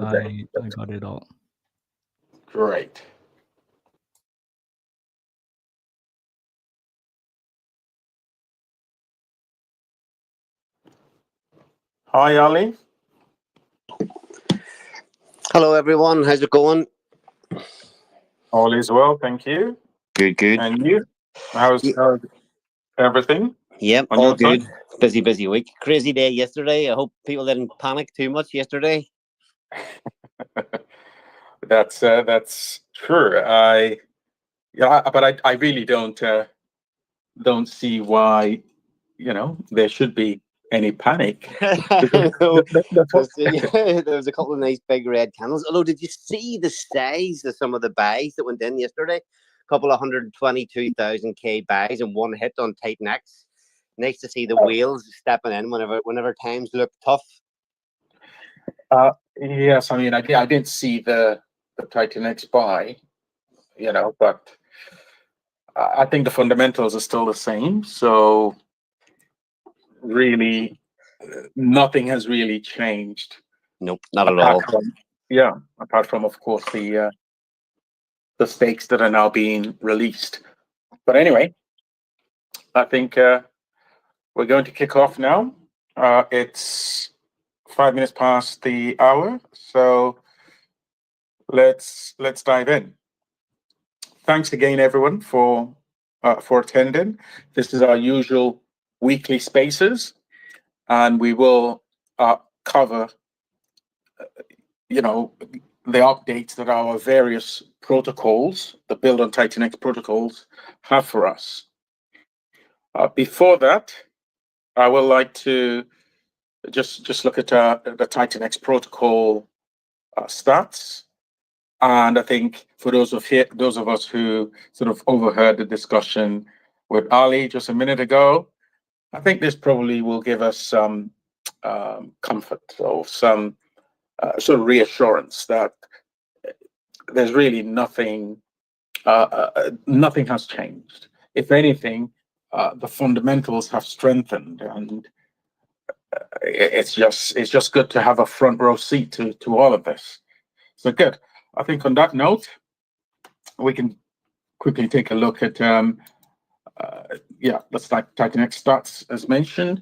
I got it all. Great. Hi, Ali. Hello, everyone. How's it going? All is well, thank you. Good. And you? How's everything? Yep, on all your good. side? Busy week. Crazy day yesterday. I hope people didn't panic too much yesterday. That's true. I really don't see why there should be any panic. I know. There was a couple of nice big red candles. Although, did you see the size of some of the buys that went in yesterday? A couple of 122,000 buys in one hit on TITANX. Nice to see the wheels stepping in whenever times look tough. Yes, I mean, I didn't see the TITANX buy, but I think the fundamentals are still the same. So really, nothing has really changed. Nope, not at all. Apart from, of course, the stakes that are now being released. But anyway, I think we're going to kick off now. It's 5 minutes past the hour, so let's dive in. Thanks again, everyone, for attending. This is our usual weekly spaces, and we will cover, the updates that our various protocols, the Build on TITANX protocols, have for us. Before that, I would like to just look at the TITANX protocol stats. And I think for those of us who sort of overheard the discussion with Ali just a minute ago, I think this probably will give us some comfort or some sort of reassurance that there's really nothing has changed. If anything, the fundamentals have strengthened, and it's just good to have a front row seat to all of this. So good. I think on that note, we can quickly take a look at let's like TITANX stats as mentioned.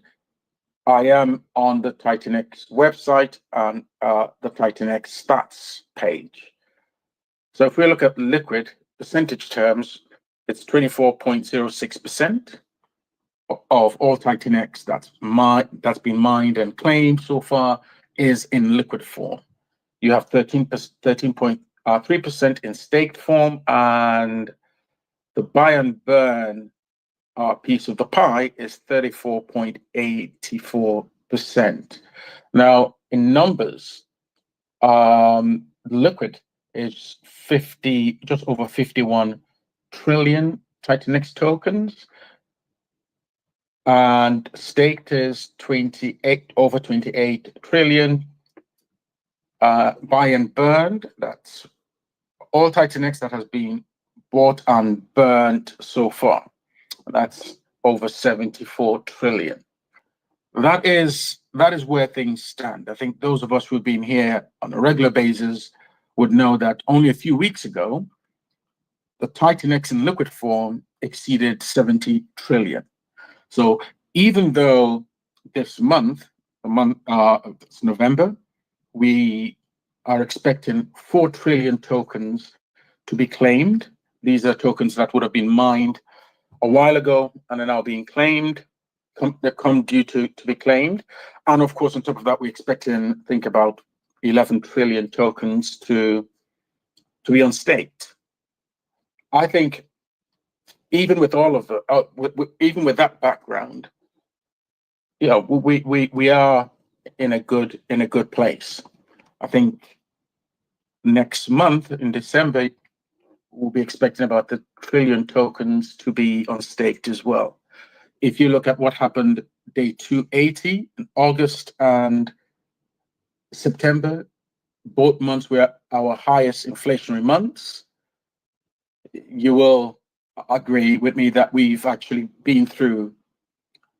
I am on the TITANX website and the TITANX stats page. So if we look at liquid percentage terms, it's 24.06% of all TITANX that's been mined and claimed so far is in liquid form. You have 13.3% in staked form, and the buy and burn piece of the pie is 34.84%. Now, in numbers, liquid is just over 51 trillion TITANX tokens, and staked is over 28 trillion. Buy and burned, that's all TITANX that has been bought and burned so far. That's over 74 trillion. That is where things stand. I think those of us who've been here on a regular basis would know that only a few weeks ago, the TITANX in liquid form exceeded 70 trillion. So even though this month, it's November, we are expecting 4 trillion tokens to be claimed. These are tokens that would have been mined a while ago and are now being claimed, that come due to be claimed. And of course, on top of that, we expect think about 11 trillion tokens to be unstaked. I think even with all of even with that background, we are in a good place. I think next month in December, we'll be expecting about the trillion tokens to be unstaked as well. If you look at what happened day 280 in August and September, both months were our highest inflationary months. You will agree with me that we've actually been through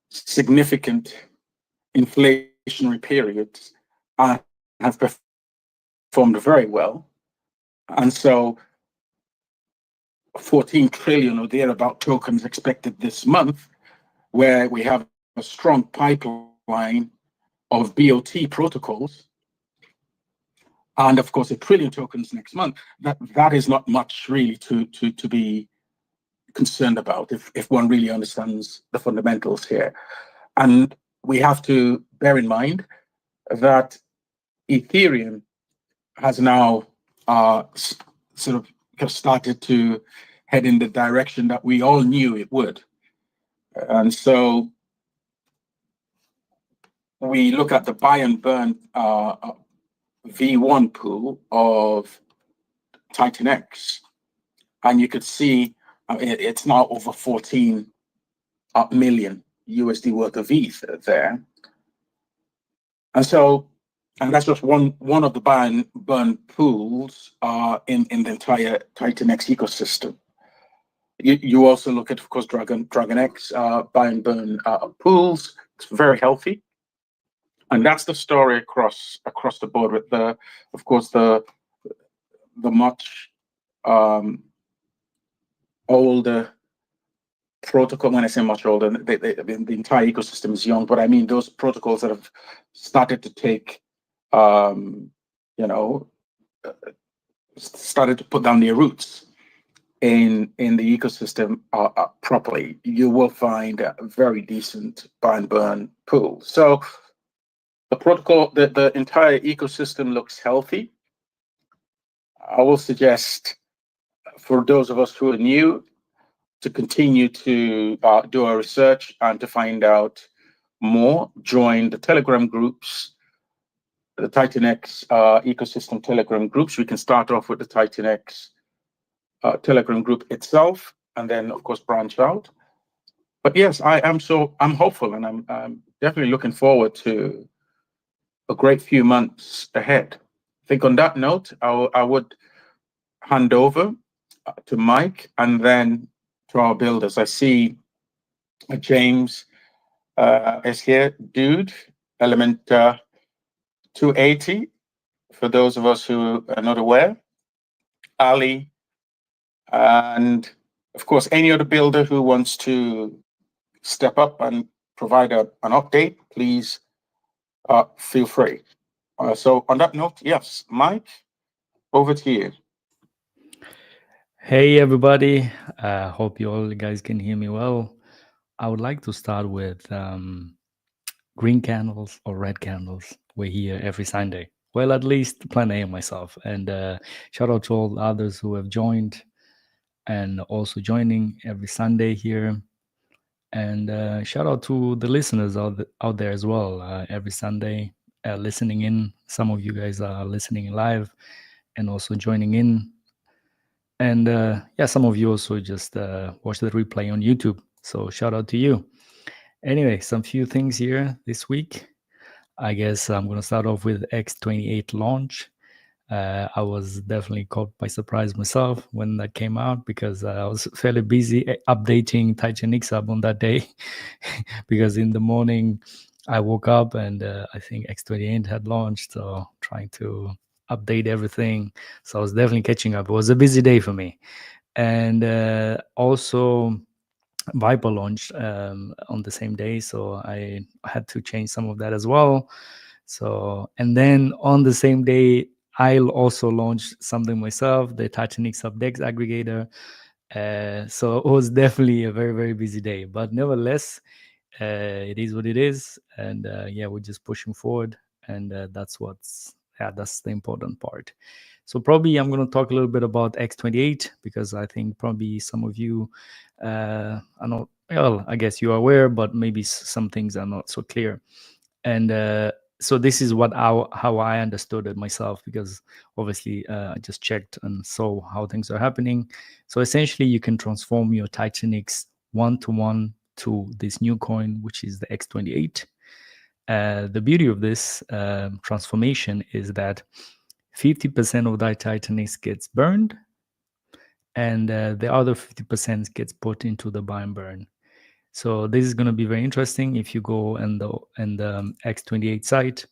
significant inflationary periods and have performed very well. And so 14 trillion or thereabout tokens expected this month, where we have a strong pipeline of BOT protocols, and of course 1 trillion tokens next month. That is not much really to be concerned about if one really understands the fundamentals here. And we have to bear in mind that Ethereum has now sort of started to head in the direction that we all knew it would. And so we look at the buy and burn V1 pool of TITANX, and you could see it's now over 14 million USD worth of ETH there. And so, and that's just one of the buy and burn pools in the entire TITANX ecosystem. You also look at, of course, Dragon X buy and burn pools. It's very healthy, and that's the story across the board. With of course, the much older protocol. When I say much older, the entire ecosystem is young, but I mean those protocols that have started to take, started to put down their roots in the ecosystem properly. You will find a very decent buy and burn pool. So the protocol, the entire ecosystem looks healthy. I will suggest for those of us who are new to continue to do our research and to find out more. Join the Telegram groups, the TITANX ecosystem Telegram groups. We can start off with the TITANX Telegram group itself, and then of course branch out. But yes, I'm hopeful, and I'm definitely looking forward to a great few months ahead. I think on that note, I would hand over to Mike and then to our builders. I see James is here. Dude, element 280, for those of us who are not aware. Ali, and of course, any other builder who wants to step up and provide an update, please feel free. So on that note, yes, Mike, over to you. Hey everybody, hope you all guys can hear me well. I would like to start with green candles or red candles. We're here every Sunday. Well, at least Plan A and myself. And shout out to all the others who have joined and also joining every Sunday here. And shout out to the listeners out there as well, every Sunday listening in. Some of you guys are listening live and also joining in. And yeah, some of you also just watch the replay on YouTube. So shout out to you. Anyway, some few things here this week. I guess I'm going to start off with X28 Launch. I was definitely caught by surprise myself when that came out, because I was fairly busy updating TITANX Hub on that day. Because in the morning I woke up and I think X28 had launched, so trying to update everything. So I was definitely catching up. It was a busy day for me. And also Viper launched on the same day, so I had to change some of that as well. So, and then on the same day, I'll also launch something myself, the TITANX Subdex aggregator. So it was definitely a very, very busy day, but nevertheless, it is what it is. And yeah, we're just pushing forward, and that's the important part. So probably I'm going to talk a little bit about X28, because I think probably some of you are not, well, I guess you are aware, but maybe some things are not so clear. And so this is how I understood it myself, because obviously I just checked and saw how things are happening. So essentially you can transform your TITANX one-to-one to this new coin, which is the X28. The beauty of this transformation is that 50% of that TITANX gets burned, and the other 50% gets put into the buy and burn. So this is going to be very interesting. If you go and the X28 site,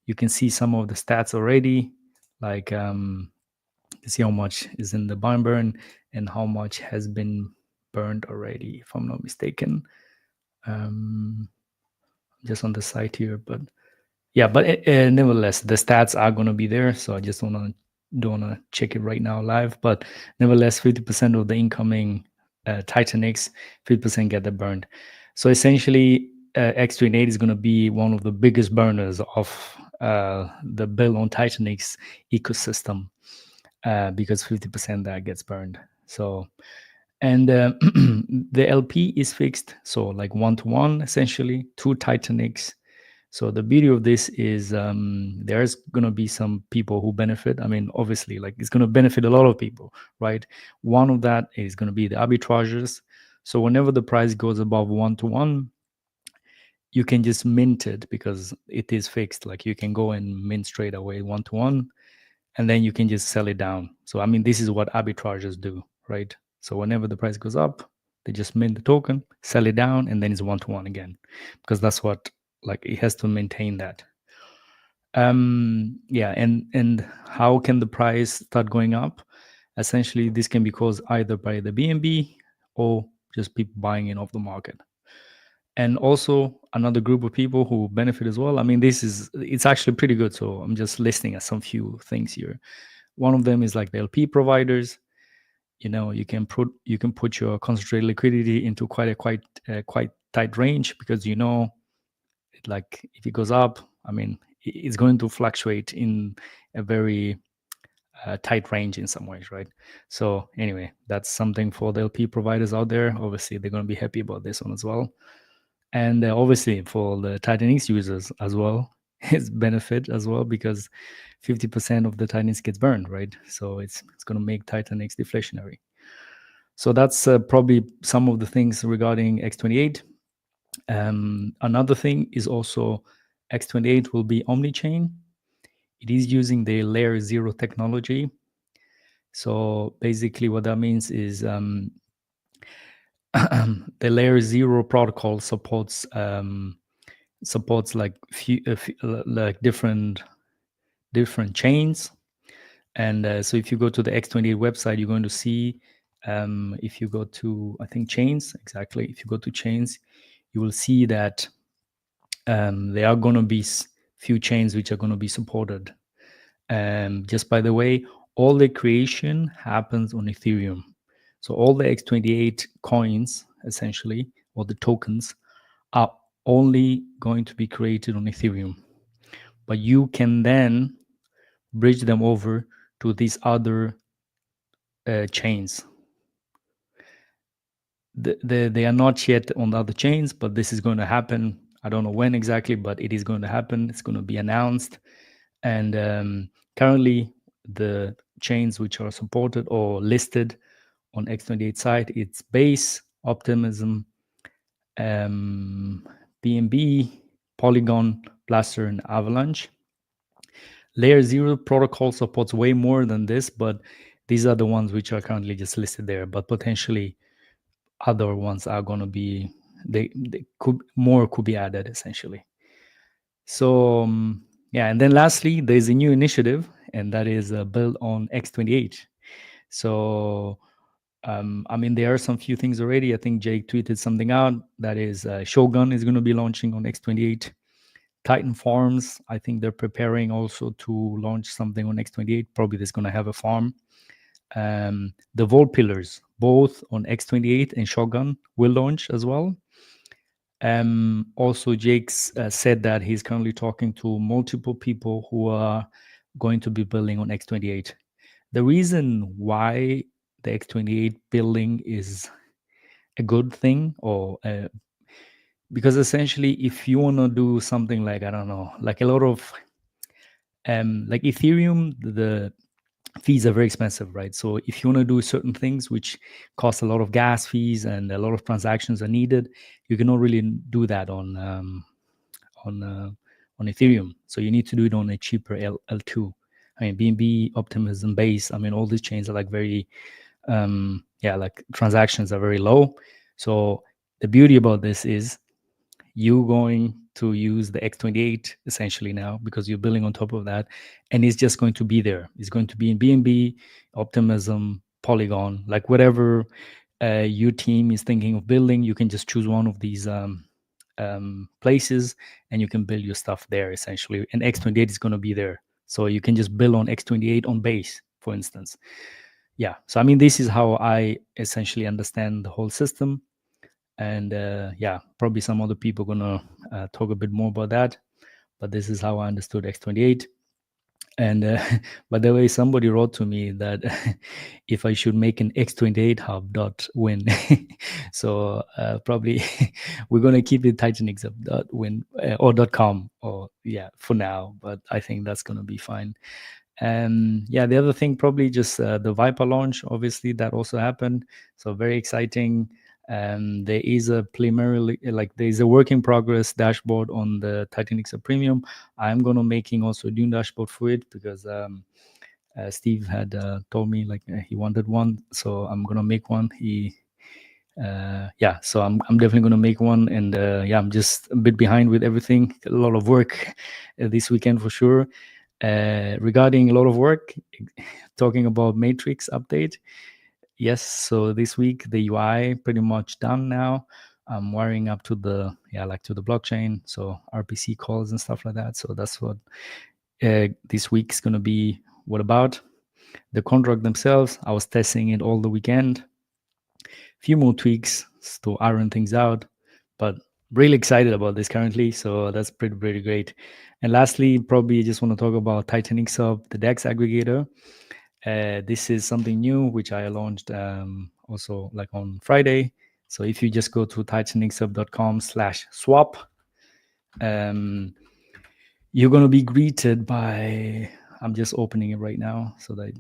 you can see some of the stats already. like see how much is in the burn and how much has been burned already, if I'm not mistaken. Just on the site here, but yeah, but nevertheless, the stats are going to be there. So I just don't want to check it right now live, but nevertheless, 50% of the incoming TITANX, 50% get the burned. So essentially, X28 is going to be one of the biggest burners of the build on TITANX ecosystem because 50% that gets burned. So, and the LP is fixed, so like 1-to-1 essentially, 2 TITANX. So the beauty of this is there's going to be some people who benefit. I mean, obviously, like it's going to benefit a lot of people, right? One of that is going to be the arbitragers. So whenever the price goes above 1-to-1, you can just mint it because it is fixed. Like you can go and mint straight away 1-to-1, and then you can just sell it down. So, I mean, this is what arbitragers do, right? So whenever the price goes up, they just mint the token, sell it down, and then it's 1-to-1 again, because that's what, like, it has to maintain that. Yeah, and how can the price start going up? Essentially, this can be caused either by the BNB or just people buying in off the market. And also another group of people who benefit as well. I mean, it's actually pretty good. So I'm just listing as some few things here. One of them is like the LP providers. You know, you can put your concentrated liquidity into quite tight range, because you know, like if it goes up, I mean, it's going to fluctuate in a very tight range in some ways, right? So anyway, that's something for the LP providers out there. Obviously, they're going to be happy about this one as well. And obviously for the TITANX users as well, it's benefit as well, because 50% of the TITANX gets burned, right? So it's going to make TITANX deflationary. So that's probably some of the things regarding X28. Another thing is also X28 will be Omnichain. It is using the layer 0 technology. So basically what that means is the layer 0 protocol supports like like different chains. And so if you go to the X28 website, you're going to see, if you go to, I think, chains, exactly, if you go to chains, you will see that there are going to be few chains which are going to be supported. Just by the way, all the creation happens on Ethereum. So all the X28 coins, essentially, or the tokens, are only going to be created on Ethereum. But you can then bridge them over to these other chains. They are not yet on the other chains, but this is going to happen. I don't know when exactly, but it is going to happen. It's going to be announced. And currently, the chains which are supported or listed on X28 site, it's Base, Optimism, BNB, Polygon, Blaster, and Avalanche. Layer 0 protocol supports way more than this, but these are the ones which are currently just listed there. But potentially other ones are going to be, they could be added, essentially. So yeah, and then lastly, there's a new initiative, and that is built on X28. So I mean, there are some few things already. I think Jake tweeted something out, that is Shogun is going to be launching on X28. Titan Farms, I think they're preparing also to launch something on X28. Probably there's going to have a farm. The Vault Pillars, both on X28 and Shogun, will launch as well. Also, Jake's said that he's currently talking to multiple people who are going to be building on X28. The reason why the X28 building is a good thing, or because essentially, if you want to do something like, I don't know, like a lot of like Ethereum, the fees are very expensive, right? So if you want to do certain things which cost a lot of gas fees and a lot of transactions are needed, you cannot really do that on Ethereum. So you need to do it on a cheaper L2. I mean, BNB, Optimism, Base. I mean, all these chains are like very, like transactions are very low. So the beauty about this is you going to use the X28 essentially now, because you're building on top of that, and it's just going to be there. It's going to be in BNB, Optimism, Polygon, like whatever your team is thinking of building. You can just choose one of these places, and you can build your stuff there essentially. And X28 is going to be there, so you can just build on X28 on base, for instance. Yeah, so I mean, this is how I essentially understand the whole system. And yeah, probably some other people gonna talk a bit more about that, but this is how I understood X28. And by the way, somebody wrote to me that if I should make an X28 hub.win. So probably we're gonna keep it TITANX-X.win or .com, or yeah, for now, but I think that's gonna be fine. And yeah, the other thing, probably just the Viper launch, obviously that also happened, so very exciting. There is a preliminary, like there's a work in progress dashboard on the TITANX Premium. I'm gonna making also a Dune dashboard for it, because Steve had told me like he wanted one, so I'm gonna make one. Yeah, so I'm definitely gonna make one. And yeah, I'm just a bit behind with everything, a lot of work this weekend for sure. Regarding a lot of work, talking about Matrix update. Yes, so this week the UI pretty much done now. I'm wiring up to the to the blockchain, so RPC calls and stuff like that. So that's what this week's gonna be. What about the contract themselves? I was testing it all the weekend. Few more tweaks to iron things out, but really excited about this currently. So that's pretty great. And lastly, probably just want to talk about TITANX Hub, the DEX aggregator. This is something new which I launched also like on Friday. So if you just go to titanxhub.com/swap, you're going to be greeted by, I'm just opening it right now so that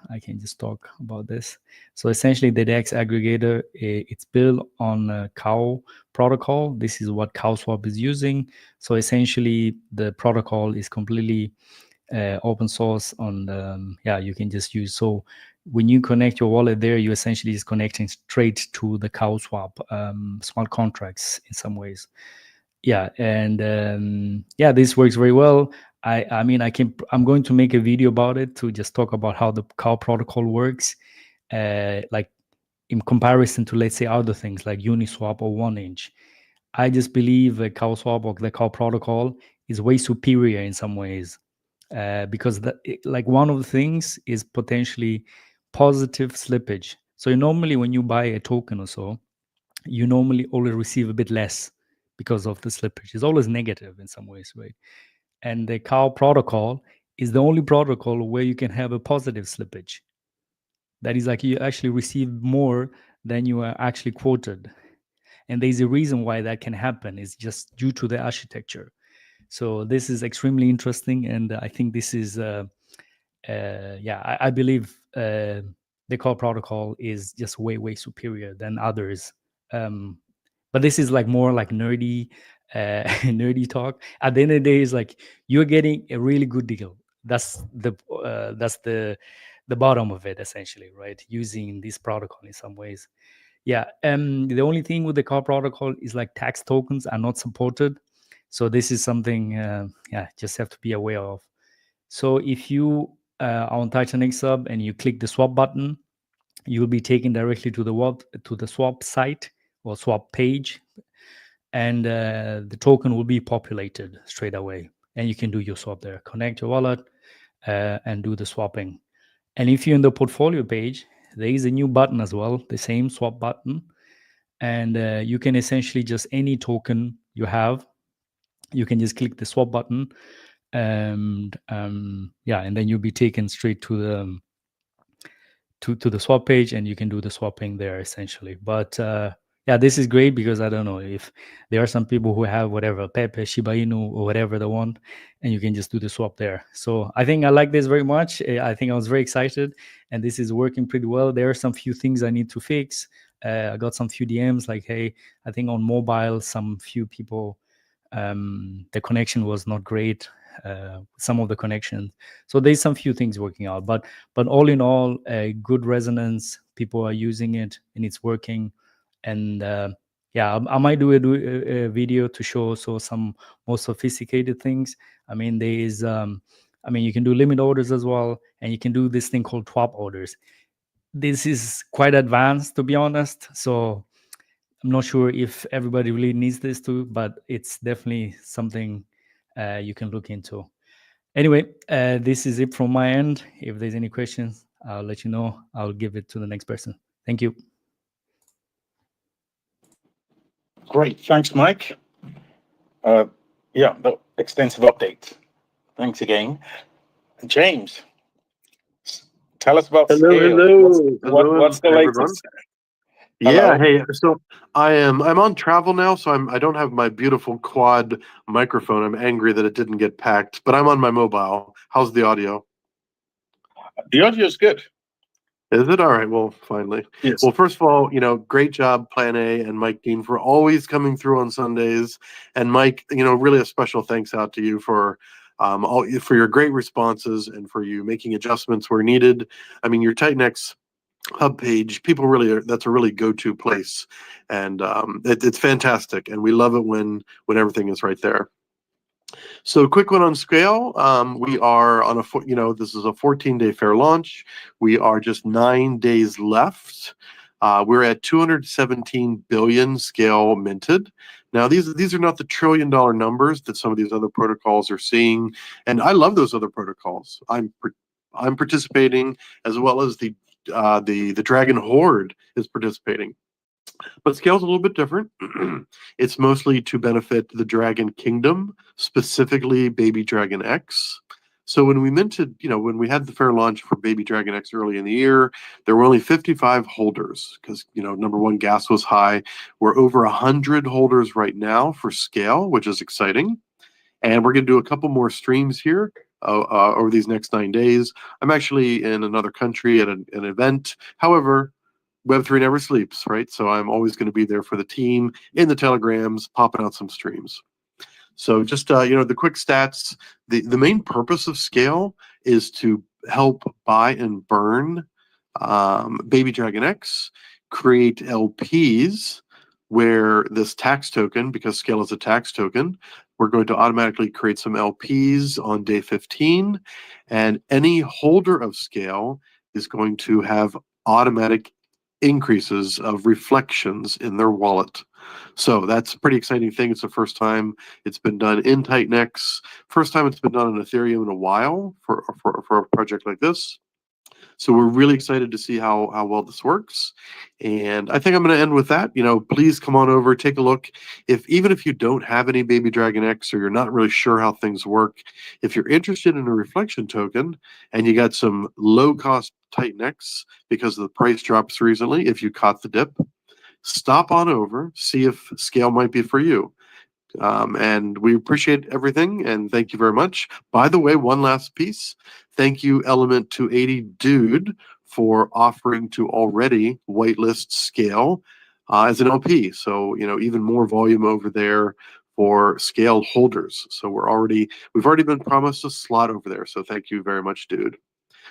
I can just talk about this. So essentially the DEX aggregator, it's built on COW protocol. This is what CowSwap is using. So essentially the protocol is completely open source on you can just use. So when you connect your wallet there, you essentially is connecting straight to the CowSwap smart contracts in some ways. Yeah, and yeah, this works very well. I mean, I'm going to make a video about it to just talk about how the COW protocol works, like in comparison to, let's say, other things like Uniswap or 1inch. I just believe the CowSwap or the COW protocol is way superior in some ways, because like one of the things is potentially positive slippage. So normally when you buy a token or so, you normally only receive a bit less because of the slippage. It's always negative in some ways, right? And the COW protocol is the only protocol where you can have a positive slippage. That is like you actually receive more than you are actually quoted. And there's a reason why that can happen. It's just due to the architecture. So this is extremely interesting. And I think this is, I believe the core protocol is just way superior than others. But this is like more like nerdy nerdy talk. At the end of the day, is like you're getting a really good deal. That's the bottom of it, essentially, right? Using this protocol in some ways. Yeah. The only thing with the core protocol is like tax tokens are not supported. So this is something just have to be aware of. So if you are on TITANX Hub and you click the swap button, you will be taken directly to the swap site or swap page, and the token will be populated straight away, and you can do your swap there. Connect your wallet and do the swapping. And if you're in the portfolio page, there is a new button as well, the same swap button, and you can essentially just any token you have, you can just click the swap button, and and then you'll be taken straight to the to the swap page, and you can do the swapping there essentially. But yeah, this is great because I don't know if there are some people who have whatever Pepe, Shiba Inu, or whatever they want, and you can just do the swap there. So I think I like this very much. I think I was very excited, and this is working pretty well. There are some few things I need to fix. I got some few DMs like, hey, I think on mobile, some few people, the connection was not great. Some of the connections, so there's some few things working out, but all in all, a good resonance. People are using it and it's working, and yeah, I might do a video to show some more sophisticated things. I mean, there is I mean, you can do limit orders as well, and you can do this thing called swap orders. This is quite advanced, to be honest. So I'm not sure if everybody really needs this too, but it's definitely something you can look into. Anyway, this is it from my end. If there's any questions, I'll let you know. I'll give it to the next person. Thank you. Great. Thanks, Mike. Yeah, the extensive update. Thanks again. James, tell us about scale. What's the everyone. latest? Yeah, Hello. hey, so I'm on travel now, so I don't have my beautiful quad microphone. I'm angry that it didn't get packed, but I'm on my mobile. How's the audio? The audio is good. Is it? All right, well, finally. Yes. Well, first of all, great job, Plan A and Mike Dean, for always coming through on Sundays. And Mike, really a special thanks out to you for for your great responses and for you making adjustments where needed. I mean, your TITANX hub page, people really that's a really go-to place, and it's fantastic, and we love it when everything is right there. So quick one on scale. We are on this is a 14-day fair launch. We are just 9 days left. We're at 217 billion scale minted. Now these are not the $1 trillion numbers that some of these other protocols are seeing, and I love those other protocols. I'm participating, as well as the Dragon Horde is participating. But scale's a little bit different. It's mostly to benefit the Dragon Kingdom, specifically Baby Dragon X. So when we minted, when we had the fair launch for Baby Dragon X early in the year, there were only 55 holders because, number one, gas was high. We're over 100 holders right now for scale, which is exciting. And we're going to do a couple more streams here over these next 9 days. I'm actually in another country at an event. However, Web3 never sleeps, right? So I'm always going to be there for the team in the telegrams, popping out some streams. So just, the quick stats, the main purpose of scale is to help buy and burn Baby Dragon X, create LPs where this tax token, because scale is a tax token, we're going to automatically create some LPs on day 15, and any holder of scale is going to have automatic increases of reflections in their wallet. So that's a pretty exciting thing. It's the first time it's been done in TITANX. First time it's been done on Ethereum in a while for a project like this. So we're really excited to see how well this works. And I think I'm going to end with that. Please come on over, take a look. Even if you don't have any Baby Dragon X, or you're not really sure how things work, if you're interested in a reflection token and you got some low cost TITANX because the price drops recently, if you caught the dip, stop on over, see if scale might be for you. And we appreciate everything, and thank you very much. By the way, one last piece. Thank you, Element 280 Dude, for offering to already whitelist scale as an LP. So, even more volume over there for scale holders. So we've already been promised a slot over there. So thank you very much, Dude.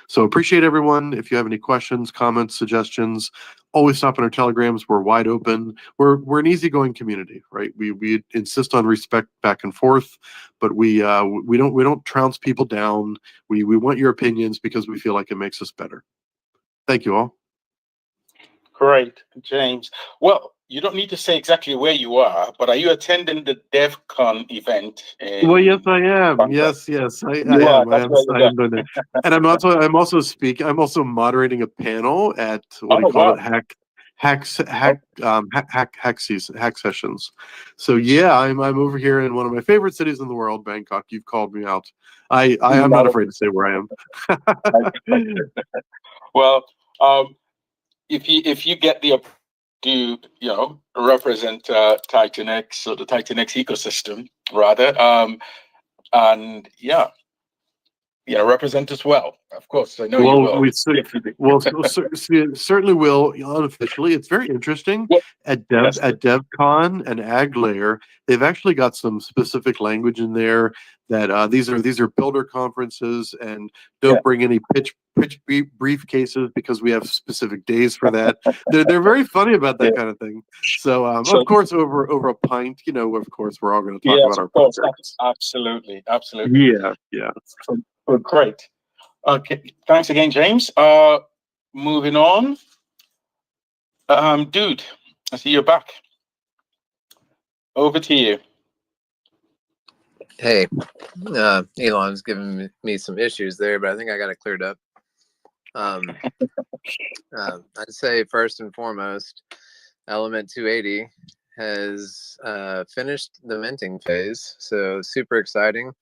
So appreciate everyone. If you have any questions, comments, suggestions, always stop in our telegrams. We're wide open. We're an easygoing community, right? We insist on respect back and forth, but we don't trounce people down. We want your opinions because we feel like it makes us better. Thank you all. Great, James. Well, you don't need to say exactly where you are, but are you attending the DevCon event? Well, yes, I am. Yes, I am. I'm doing it. And I'm also speaking. I'm also moderating a panel at hack sessions. So yeah, I'm over here in one of my favorite cities in the world, Bangkok. You've called me out. I'm not afraid to say where I am. Well, if you get the to represent TITANX, or the TITANX ecosystem rather, and represent us well. Of course, I know you will. Certainly will unofficially. It's very interesting. Well, At that's DevCon and Ag Layer, they've actually got some specific language in there that these are builder conferences, and don't bring any pitch briefcases because we have specific days for that. They're very funny about that kind of thing. So of course over a pint, of course we're all going to talk about our projects. Absolutely. Yeah. Well, great. Okay, thanks again, James. Moving on. Dude, I see you're back. Over to you. Hey, Elon's giving me some issues there, but I think I got it cleared up. I'd say first and foremost, Element 280 has finished the minting phase, so super exciting.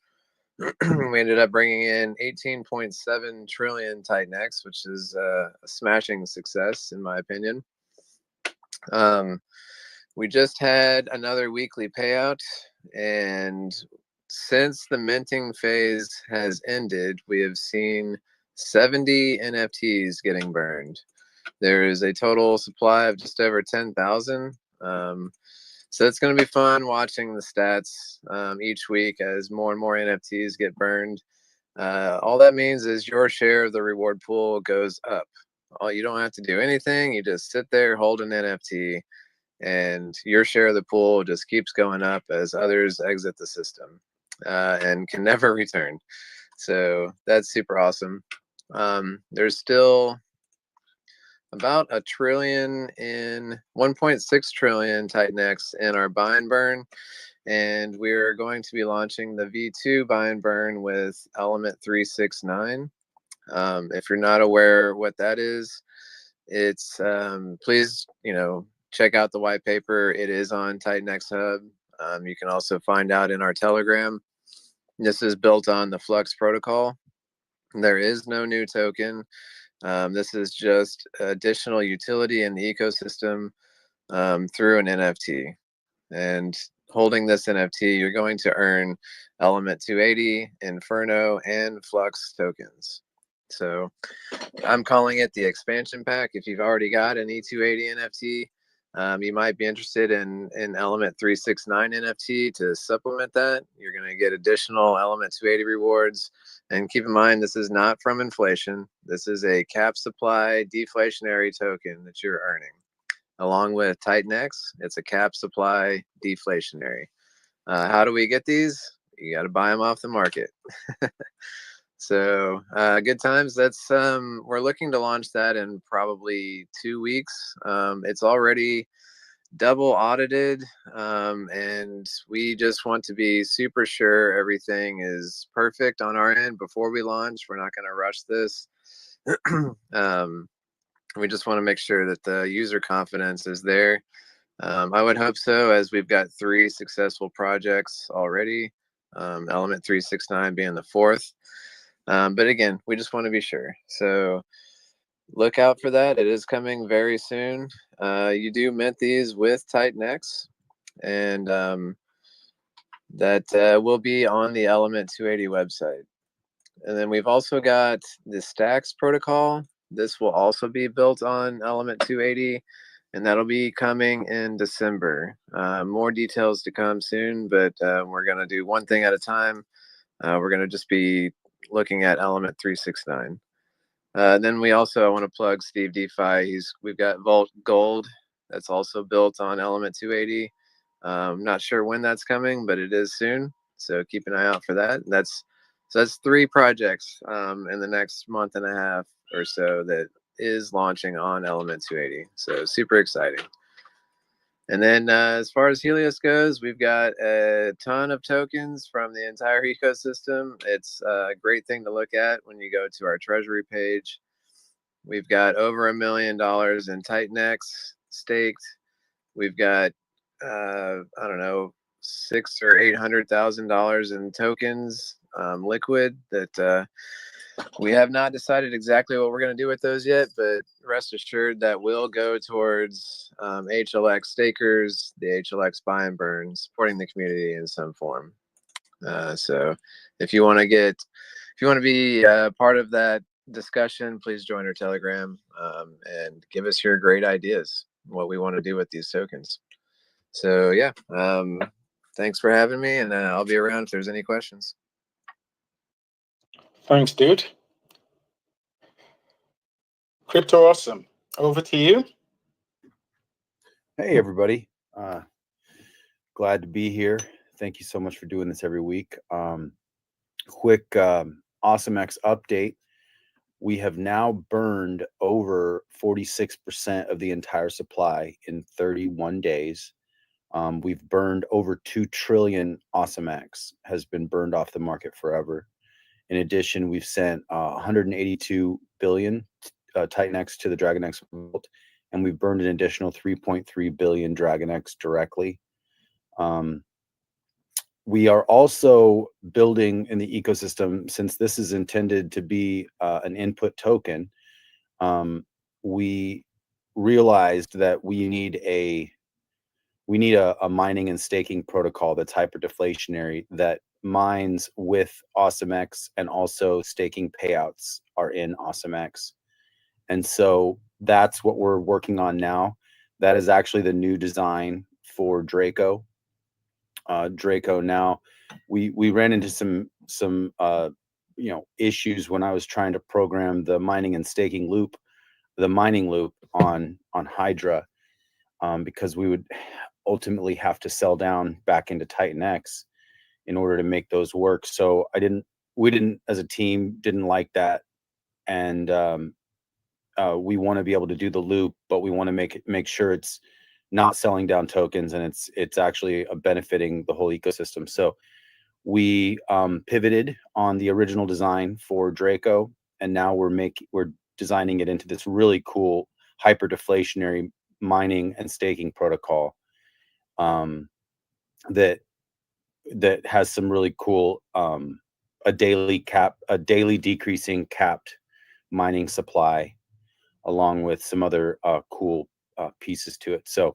We ended up bringing in 18.7 trillion TITANX, which is a smashing success in my opinion. We just had another weekly payout, and since the minting phase has ended, we have seen 70 NFTs getting burned. There is a total supply of just over 10,000. So it's going to be fun watching the stats each week as more and more NFTs get burned. All that means is your share of the reward pool goes up. You don't have to do anything. You just sit there, hold an NFT, and your share of the pool just keeps going up as others exit the system and can never return. So that's super awesome. There's still about 1.6 trillion TITANX in our buy and burn, and we're going to be launching the V2 buy and burn with Element 369. If you're not aware what that is, it's please check out the white paper. It is on TITANX Hub. You can also find out in our Telegram. This is built on the Flux protocol. There is no new token. This is just additional utility in the ecosystem through an NFT. And holding this NFT, you're going to earn Element 280, Inferno, and Flux tokens. So I'm calling it the expansion pack. If you've already got an E280 NFT, you might be interested in Element 369 NFT to supplement that. You're going to get additional Element 280 rewards. And keep in mind, this is not from inflation. This is a cap supply deflationary token that you're earning. Along with TITANX, it's a cap supply deflationary. How do we get these? You got to buy them off the market. So good times. That's we're looking to launch that in probably 2 weeks. It's already double audited, and we just want to be super sure everything is perfect on our end before we launch. We're not going to rush this. We just want to make sure that the user confidence is there. I would hope so, as we've got 3 successful projects already, Element 369 being the 4th. But again, we just want to be sure. So look out for that. It is coming very soon. You do mint these with TITANX, and that will be on the Element 280 website. And then we've also got the Stacks protocol. This will also be built on Element 280, and that'll be coming in December. More details to come soon, but we're going to do one thing at a time. We're going to just be looking at Element 369. Then we also, I want to plug Steve DeFi. We've got Vault Gold that's also built on Element 280. Not sure when that's coming, but it is soon. So keep an eye out for that. That's 3 projects in the next month and a half or so that is launching on Element 280. So super exciting. And then as far as Helios goes, we've got a ton of tokens from the entire ecosystem. It's a great thing to look at when you go to our treasury page. We've got over $1 million in TITANX staked. We've got, I don't know, $600,000 or $800,000 in tokens liquid that we have not decided exactly what we're going to do with those yet, but rest assured that will go towards HLX stakers, the HLX buy and burn, supporting the community in some form. So if you want to be part of that discussion, please join our Telegram and give us your great ideas, what we want to do with these tokens. So yeah, thanks for having me, and I'll be around if there's any questions. Thanks, dude. Crypto Awesome, over to you. Hey, everybody. Glad to be here. Thank you so much for doing this every week. Quick Awom X update. We have now burned over 46% of the entire supply in 31 days. We've burned over 2 trillion Awom X has been burned off the market forever. In addition, we've sent 182 billion TITANX to the DragonX vault, and we've burned an additional 3.3 billion DragonX directly. We are also building in the ecosystem, since this is intended to be an input token. We realized that we need a mining and staking protocol that's hyper-deflationary, that mines with Awom X, and also staking payouts are in Awom X. And so that's what we're working on now. That is actually the new design for Draco. Draco, now we ran into some issues when I was trying to program the mining and staking loop, the mining loop on Hydra, because we would ultimately have to sell down back into TITANX in order to make those work. So we didn't as a team didn't like that, and we want to be able to do the loop, but we want to make sure it's not selling down tokens, and it's actually benefiting the whole ecosystem. So we pivoted on the original design for Draco, and now we're designing it into this really cool hyper deflationary mining and staking protocol that has some really cool a daily decreasing capped mining supply, along with some other cool pieces to it. So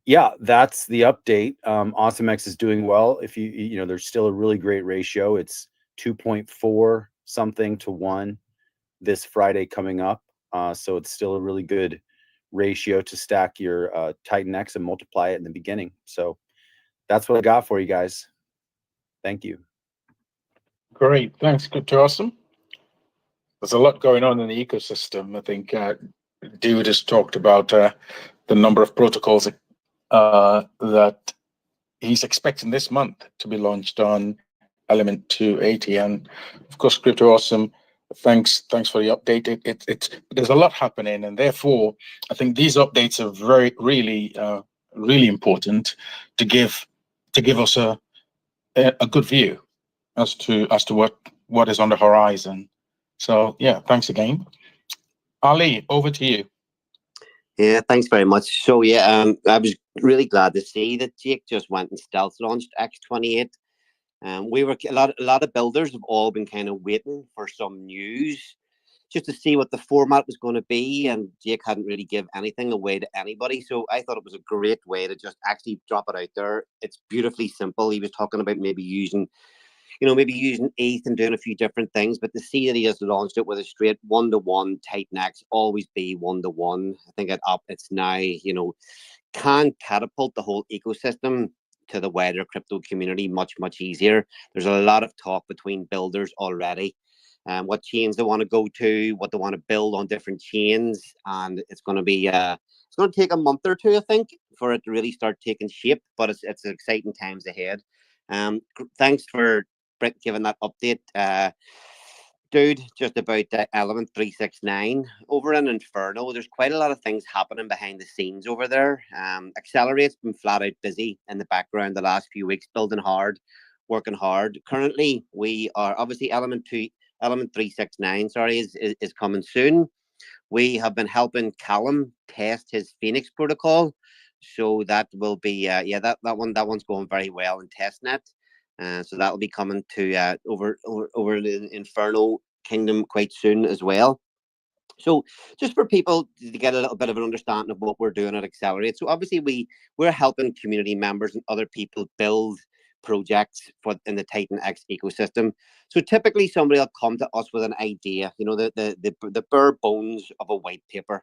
yeah, that's the update. Awom X is doing well. If you know, there's still a really great ratio. It's 2.4 something to 1 this Friday coming up. So it's still a really good ratio to stack your TITANX and multiply it in the beginning. So that's what I got for you guys. Thank you. Great, thanks, Crypto Awesome. There's a lot going on in the ecosystem. I think Dude has talked about the number of protocols that he's expecting this month to be launched on Element 280, and of course, Crypto Awesome, thanks for the update. There's a lot happening, and therefore I think these updates are really important to give us a good view as to what is on the horizon. So yeah, thanks again. Ali, over to you. Yeah, thanks very much. So yeah, I was really glad to see that Jake just went and stealth launched X28. We were a lot of builders have all been kind of waiting for some news, just to see what the format was going to be, and Jake hadn't really give anything away to anybody. So I thought it was a great way to just actually drop it out there. It's beautifully simple. He was talking about maybe using ETH and doing a few different things, but to see that he has launched it with a straight 1-to-1 TITANX, always be 1-to-1. I think it's now, can catapult the whole ecosystem to the wider crypto community much easier. There's a lot of talk between builders already, what chains they want to go to, what they want to build on different chains, and it's going to be it's going to take a month or two, I think, for it to really start taking shape. But it's exciting times ahead. Thanks for giving that update, Dude, just about Element 369 over in Inferno. There's quite a lot of things happening behind the scenes over there. Accelerate's been flat out busy in the background the last few weeks, building hard, working hard. Currently, we are obviously Element 369, is coming soon. We have been helping Callum test his Phoenix protocol, so that will be that one's going very well in testnet. So that will be coming to over the Inferno Kingdom quite soon as well. So just for people to get a little bit of an understanding of what we're doing at Accelerate. So obviously we're helping community members and other people build projects in the TITANX ecosystem. So typically somebody will come to us with an idea, you know, the bare bones of a white paper.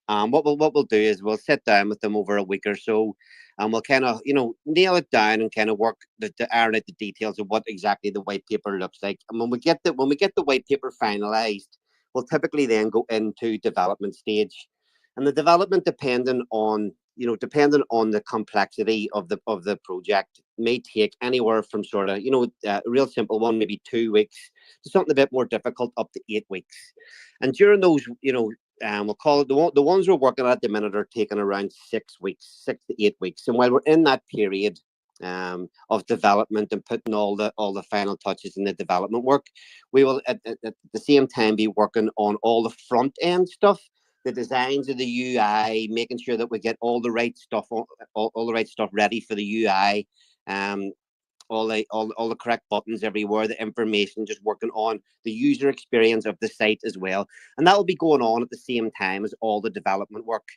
What we'll do is we'll sit down with them over a week or so, and we'll kind of, you know, nail it down and kind of work to iron out the details of what exactly the white paper looks like. And when we get the white paper finalized, we'll typically then go into development stage. And the development, depending on the complexity of the project, may take anywhere from sort of, you know, a real simple one, maybe 2 weeks, to something a bit more difficult, up to 8 weeks. And during those, you know, we'll call it the ones we're working at the minute are taking around 6 weeks, 6 to 8 weeks. And while we're in that period of development and putting all the final touches in the development work, we will at the same time be working on all the front end stuff, the designs of the UI, making sure that we get all the right stuff, all the right stuff ready for the UI, all the correct buttons everywhere, the information, just working on the user experience of the site as well. And that will be going on at the same time as all the development work.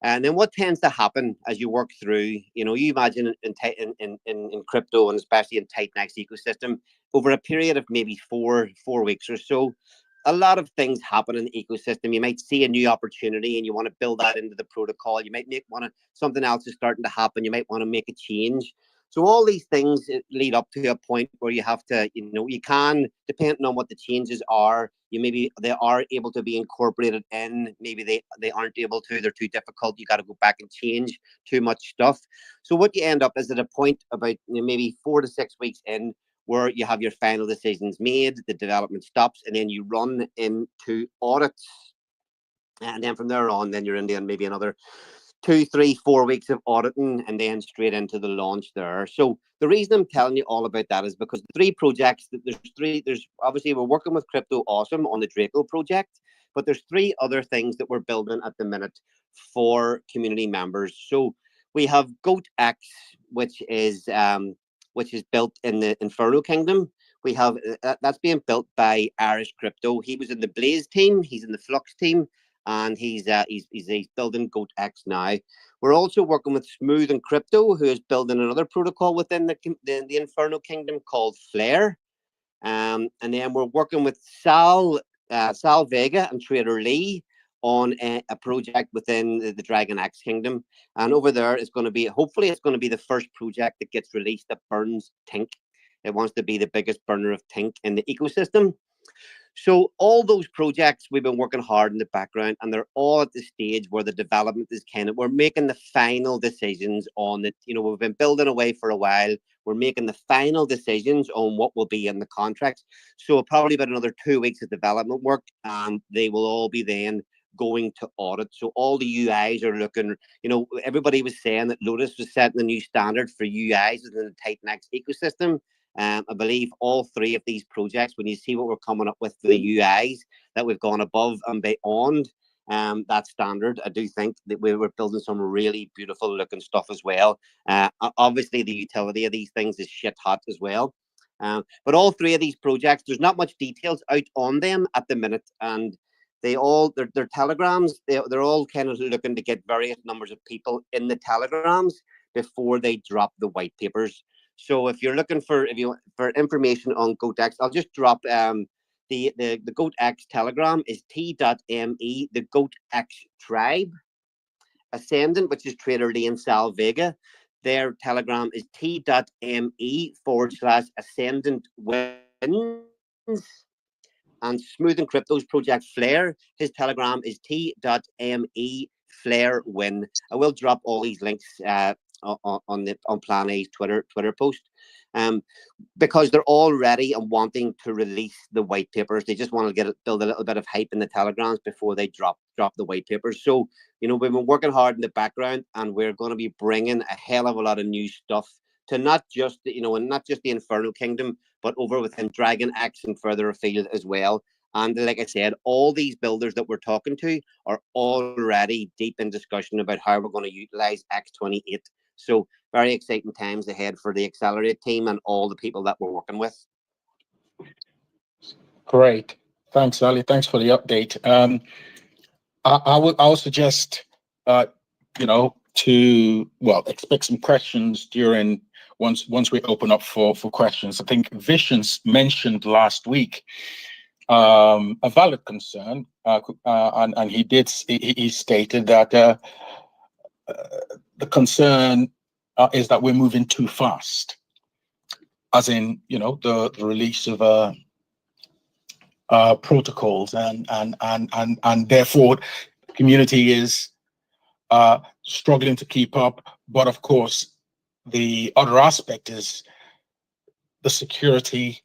And then what tends to happen as you work through, you know, you imagine in crypto, and especially in TITANX ecosystem, over a period of maybe four weeks or so, a lot of things happen in the ecosystem. You might see a new opportunity and you want to build that into the protocol. You might something else is starting to happen. You might want to make a change. So all these things lead up to a point where you have to, you know, you can, depending on what the changes are, they are able to be incorporated in, maybe they aren't able to, they're too difficult. You got to go back and change too much stuff. So what you end up is at a point about, you know, maybe 4 to 6 weeks in, where you have your final decisions made, the development stops, and then you run into audits. And then from there on, then you're in maybe another 2, 3, 4 weeks of auditing, and then straight into the launch there. So the reason I'm telling you all about that is because the 3 projects, there's obviously we're working with Crypto Awesome on the Draco project, but there's 3 other things that we're building at the minute for community members. So we have GoatX, which is built in the Inferno Kingdom. We have that's being built by Irish Crypto. He was in the Blaze team, he's in the Flux team, and he's building GoatX now. We're also working with Smooth and Crypto, who is building another protocol within the Inferno Kingdom called Flare. And then we're working with Sal Vega and Trader Lee on a project within the Dragon X Kingdom. And over there is going to be, hopefully it's going to be the first project that gets released that burns Tink. It wants to be the biggest burner of Tink in the ecosystem. So all those projects, we've been working hard in the background, and they're all at the stage where the development is we're making the final decisions on it. You know, we've been building away for a while. We're making the final decisions on what will be in the contracts. So probably about another 2 weeks of development work, and they will all be then going to audit. So all the UIs are looking, you know, everybody was saying that Lotus was setting a new standard for UIs within the TITANX ecosystem. I believe all 3 of these projects, when you see what we're coming up with for the UIs, that we've gone above and beyond that standard. I do think that we were building some really beautiful looking stuff as well. Obviously, the utility of these things is shit hot as well. But all 3 of these projects, there's not much details out on them at the minute, and their telegrams, they're all kind of looking to get various numbers of people in the telegrams before they drop the white papers. So if you're looking for information on GoatX, I'll just drop the GoatX telegram is t.me, the GoatX tribe. Ascendant, which is Trader Lee and Sal Vega, their telegram is t.me/Ascendant Wins. And Smooth and Crypto's project Flare, his telegram is t.me Flare Win. I will drop all these links on Plan A's Twitter post, because they're all ready and wanting to release the white papers. They just want to build a little bit of hype in the telegrams before they drop the white papers. So, you know, we've been working hard in the background, and we're going to be bringing a hell of a lot of new stuff to not just the Inferno Kingdom, but over within Dragon X and further afield as well. And like I said, all these builders that we're talking to are already deep in discussion about how we're going to utilize X28. So very exciting times ahead for the Accelerate team and all the people that we're working with. Great. Thanks, Ali. Thanks for the update. I would suggest, to expect some questions during once we open up for questions. I think Visions mentioned last week a valid concern, and he stated that the concern is that we're moving too fast, as in, you know, the release of protocols, and therefore the community is struggling to keep up. But of course, the other aspect is the security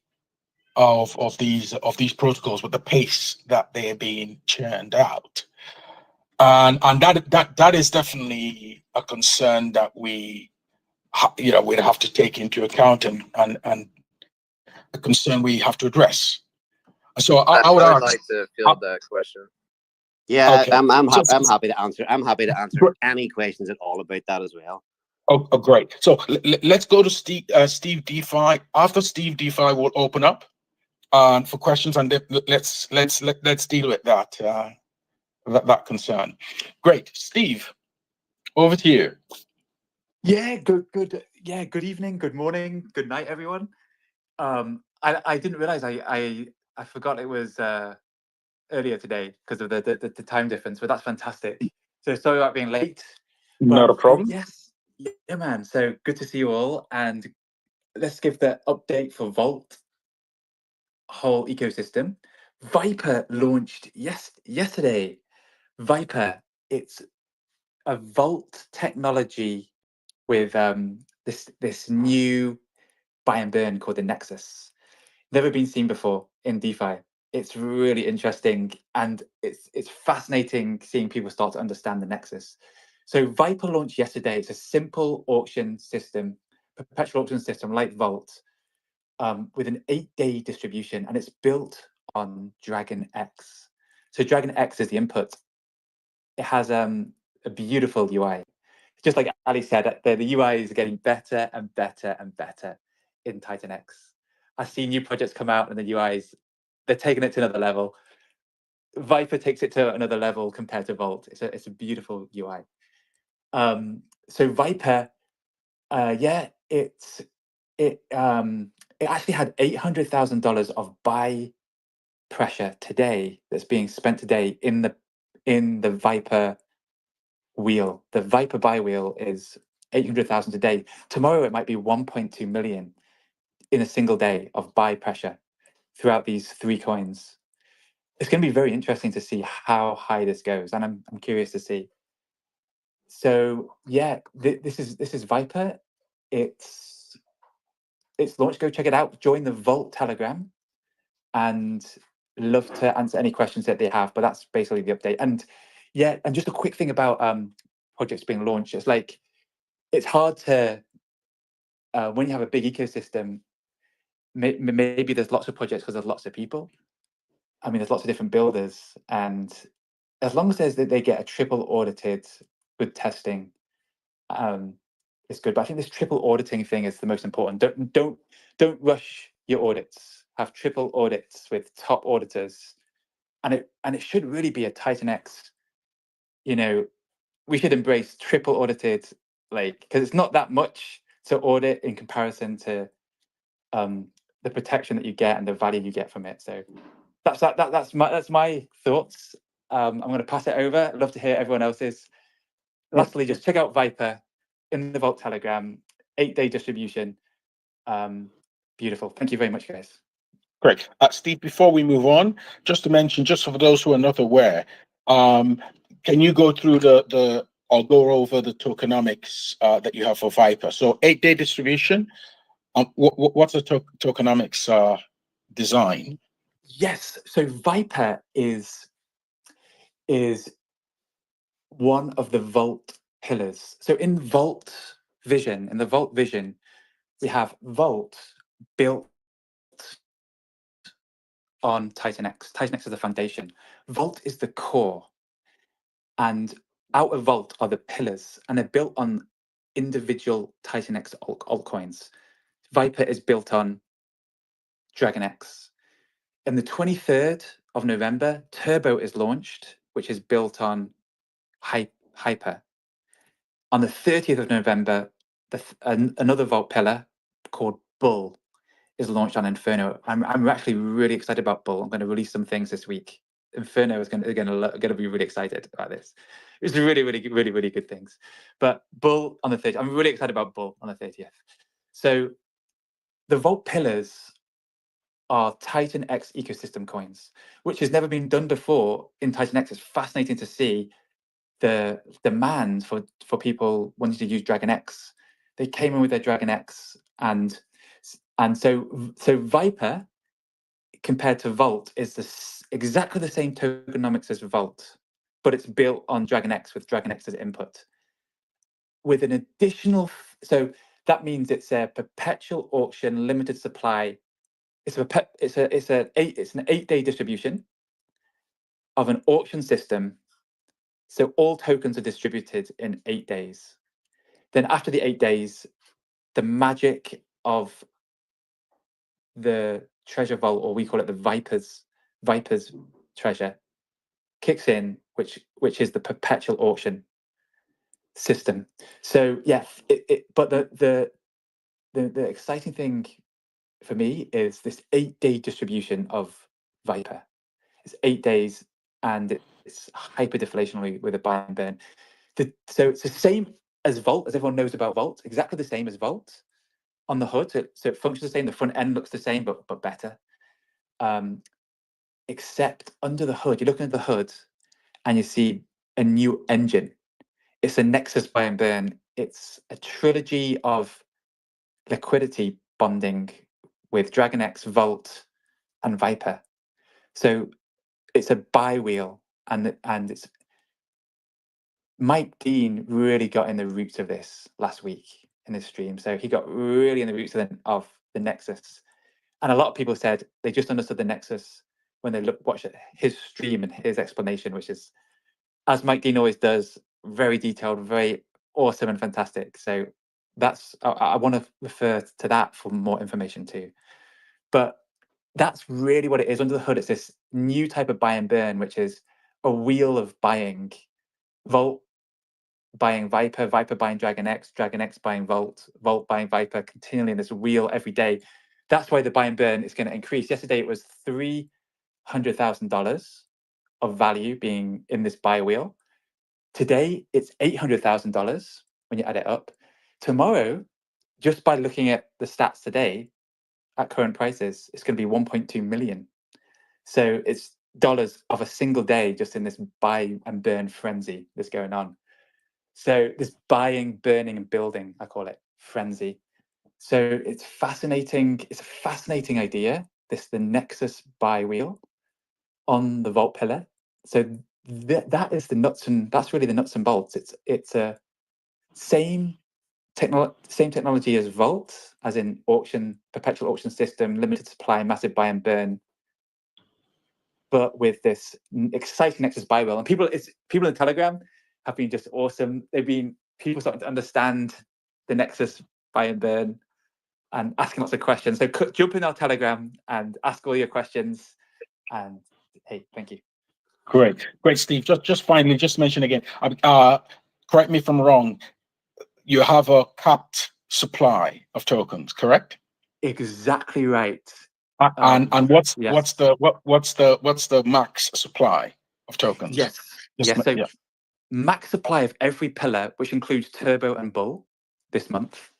of these protocols with the pace that they're being churned out, and that is definitely a concern that we'd have to take into account, and a concern we have to address. So I would would ask, like to field that question. Yeah, Okay. I'm So- happy to answer. I'm happy to answer Great. any questions at all about that as well. Oh, great. So let's go to Steve DeFi. After Steve DeFi, we'll open up for questions, and let's deal with that concern. Great, Steve, over to you. Yeah, good. Yeah, good evening, good morning, good night, everyone. I didn't realize I forgot it was earlier today because of the time difference, but that's fantastic. So sorry about being late. Not a problem. Yes, yeah, man. So good to see you all, and let's give the update for Vault whole ecosystem. Viper launched yesterday. Viper, it's a Vault technology with this new buy and burn called the Nexus. Never been seen before in DeFi. It's really interesting, and it's fascinating seeing people start to understand the Nexus. So Viper launched yesterday. It's a simple auction system, perpetual auction system like Vault, with an 8-day distribution, and it's built on Dragon X. So Dragon X is the input. It has a beautiful UI. Just like Ali said, the UI is getting better and better and better in TITANX. I see new projects come out and the UIs, they're taking it to another level. Viper takes it to another level compared to Vault. It's a beautiful UI. So Viper, it actually had $800,000 of buy pressure today that's being spent today in the Viper wheel. The Viper buy wheel is 800,000 a day. Tomorrow it might be 1.2 million in a single day of buy pressure throughout these 3 coins. It's going to be very interesting to see how high this goes, and I'm curious to see. So yeah, this is Viper. It's launched. Go check it out. Join the Vault Telegram, and love to answer any questions that they have. But that's basically the update. And yeah, and just a quick thing about projects being launched. It's like it's hard to when you have a big ecosystem. Maybe there's lots of projects because there's lots of people. I mean, there's lots of different builders, and as long as they get a triple audited, good testing, it's good. But I think this triple auditing thing is the most important. Don't rush your audits. Have triple audits with top auditors, and it should really be a TITANX. You know, we should embrace triple audited, like, because it's not that much to audit in comparison to the protection that you get and the value you get from it. So that's my thoughts. I'm going to pass it over. I'd love to hear everyone else's. Lastly, just check out Viper in the Vault Telegram, 8-day distribution. Beautiful. Thank you very much, guys. Great. Steve, before we move on, just to mention, just for those who are not aware, can you go through I'll go over the tokenomics that you have for Viper. So 8-day distribution, what's the tokenomics design? Yes. So Viper is one of the Vault pillars. So in the Vault vision, we have Vault built on TITANX. TITANX is the foundation. Vault is the core. And out of Vault are the pillars, and they're built on individual TITANX altcoins. Viper is built on Dragon X. On the 23rd of November, Turbo is launched, which is built on Hyper. On the 30th of November, another Vault pillar called Bull is launched on Inferno. I'm actually really excited about Bull. I'm going to release some things this week. Inferno is going to be really excited about this. It's really good things. But Bull on the 30th, I'm really excited about Bull on the 30th. So the Vault pillars are TITANX ecosystem coins, which has never been done before in TITANX. It's fascinating to see the demand for people wanting to use Dragon X. They came in with their Dragon X, and so Viper compared to Vault is exactly the same tokenomics as Vault, but it's built on Dragon X with Dragon X as input. With an additional, so that means it's a perpetual auction, limited supply. It's an 8-day distribution of an auction system. So all tokens are distributed in 8 days. Then after the 8 days, the magic of the treasure vault, or we call it the Viper's treasure, kicks in, which is the perpetual auction system. So yeah, but the exciting thing for me is this 8-day distribution of Viper. It's 8 days, and it's hyper deflationary with a buy and burn. So it's the same as Vault, as everyone knows about Vault, exactly the same as Vault on the hood. So it functions the same. The front end looks the same, but better. Except under the hood, you're looking at the hood, and you see a new engine. It's a Nexus buy and burn. It's a trilogy of liquidity bonding with Dragon X, Vault, and Viper. So it's a buy wheel, and it's Mike Dean really got in the roots of this last week in his stream. So he got really in the roots of the Nexus, and a lot of people said they just understood the Nexus when they watched his stream and his explanation, which is, as Mike Dean always does, very detailed, very awesome and fantastic. So that's I want to refer to that for more information too. But that's really what it is under the hood. It's this new type of buy and burn, which is a wheel of buying. Vault buying Viper, Viper buying Dragon X, Dragon X buying Vault, Vault buying Viper, continually in this wheel every day. That's why the buy and burn is going to increase. Yesterday it was $300,000 of value being in this buy wheel. Today it's $800,000 when you add it up. Tomorrow, just by looking at the stats today, at current prices, it's going to be 1.2 million. So it's dollars of a single day just in this buy and burn frenzy that's going on. So this buying, burning, and building, I call it frenzy. So it's fascinating. It's a fascinating idea. The Nexus buy wheel on the Vault pillar. So that is the nuts and that's really the nuts and bolts. It's a same technology as Vault, as in auction, perpetual auction system, limited supply, massive buy and burn, but with this exciting Nexus buy wheel. And people in Telegram have been just awesome. People starting to understand the Nexus buy and burn and asking lots of questions. So jump in our Telegram and ask all your questions. And hey, thank you. Great, Steve. Just finally, just mention again. Correct me if I'm wrong. You have a capped supply of tokens, correct? Exactly right. And what's the max supply of tokens? Yes. So max supply of every pillar, which includes Turbo and Bull, this month.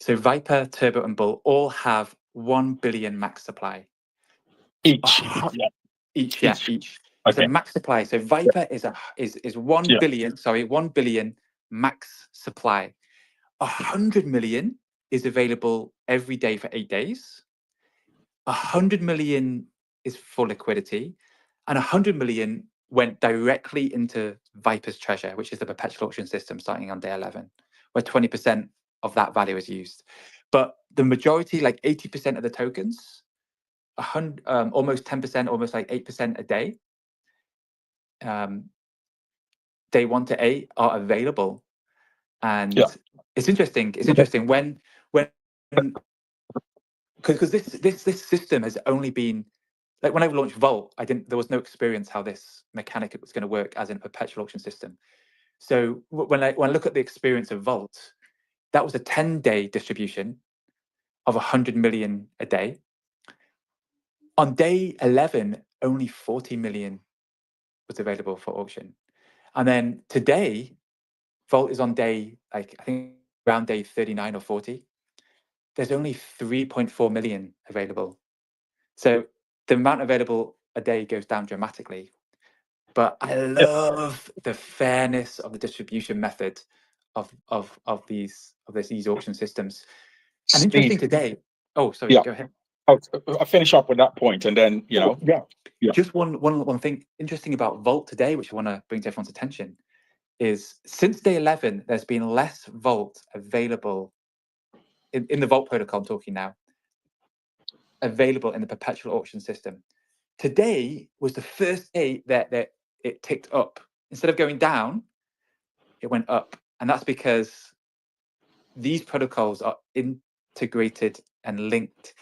So Viper, Turbo, and Bull all have 1 billion max supply. Each. Okay. So max supply. So Viper is 1 billion. Sorry, 1 billion max supply. 100 million is available every day for 8 days. 100 million is for liquidity, and 100 million went directly into Viper's treasure, which is the perpetual auction system starting on day 11, where 20% of that value is used. But the majority, like 80% of the tokens, almost 10%, almost like 8% a day, day 1 to 8 are available. And it's interesting. It's interesting when because this system has only been, like when I launched Vault, there was no experience how this mechanic was going to work as in a perpetual auction system. So when I look at the experience of Vault, That was a 10-day distribution of 100 million a day. On day 11, only 40 million was available for auction. And then today, Vault is on day, like, I think around day 39 or 40. There's only 3.4 million available. So the amount available a day goes down dramatically. But I love the fairness of the distribution method of these auction systems. And interesting today. Oh, sorry, Yeah. go ahead. I'll finish up with that point, and then Yeah. Just one thing interesting about Vault today, which I want to bring to everyone's attention, is since day 11, there's been less Vault available in the Vault protocol. I'm talking now, available in the perpetual auction system. Today was the first day that it ticked up. Instead of going down, it went up. And that's because these protocols are integrated and linked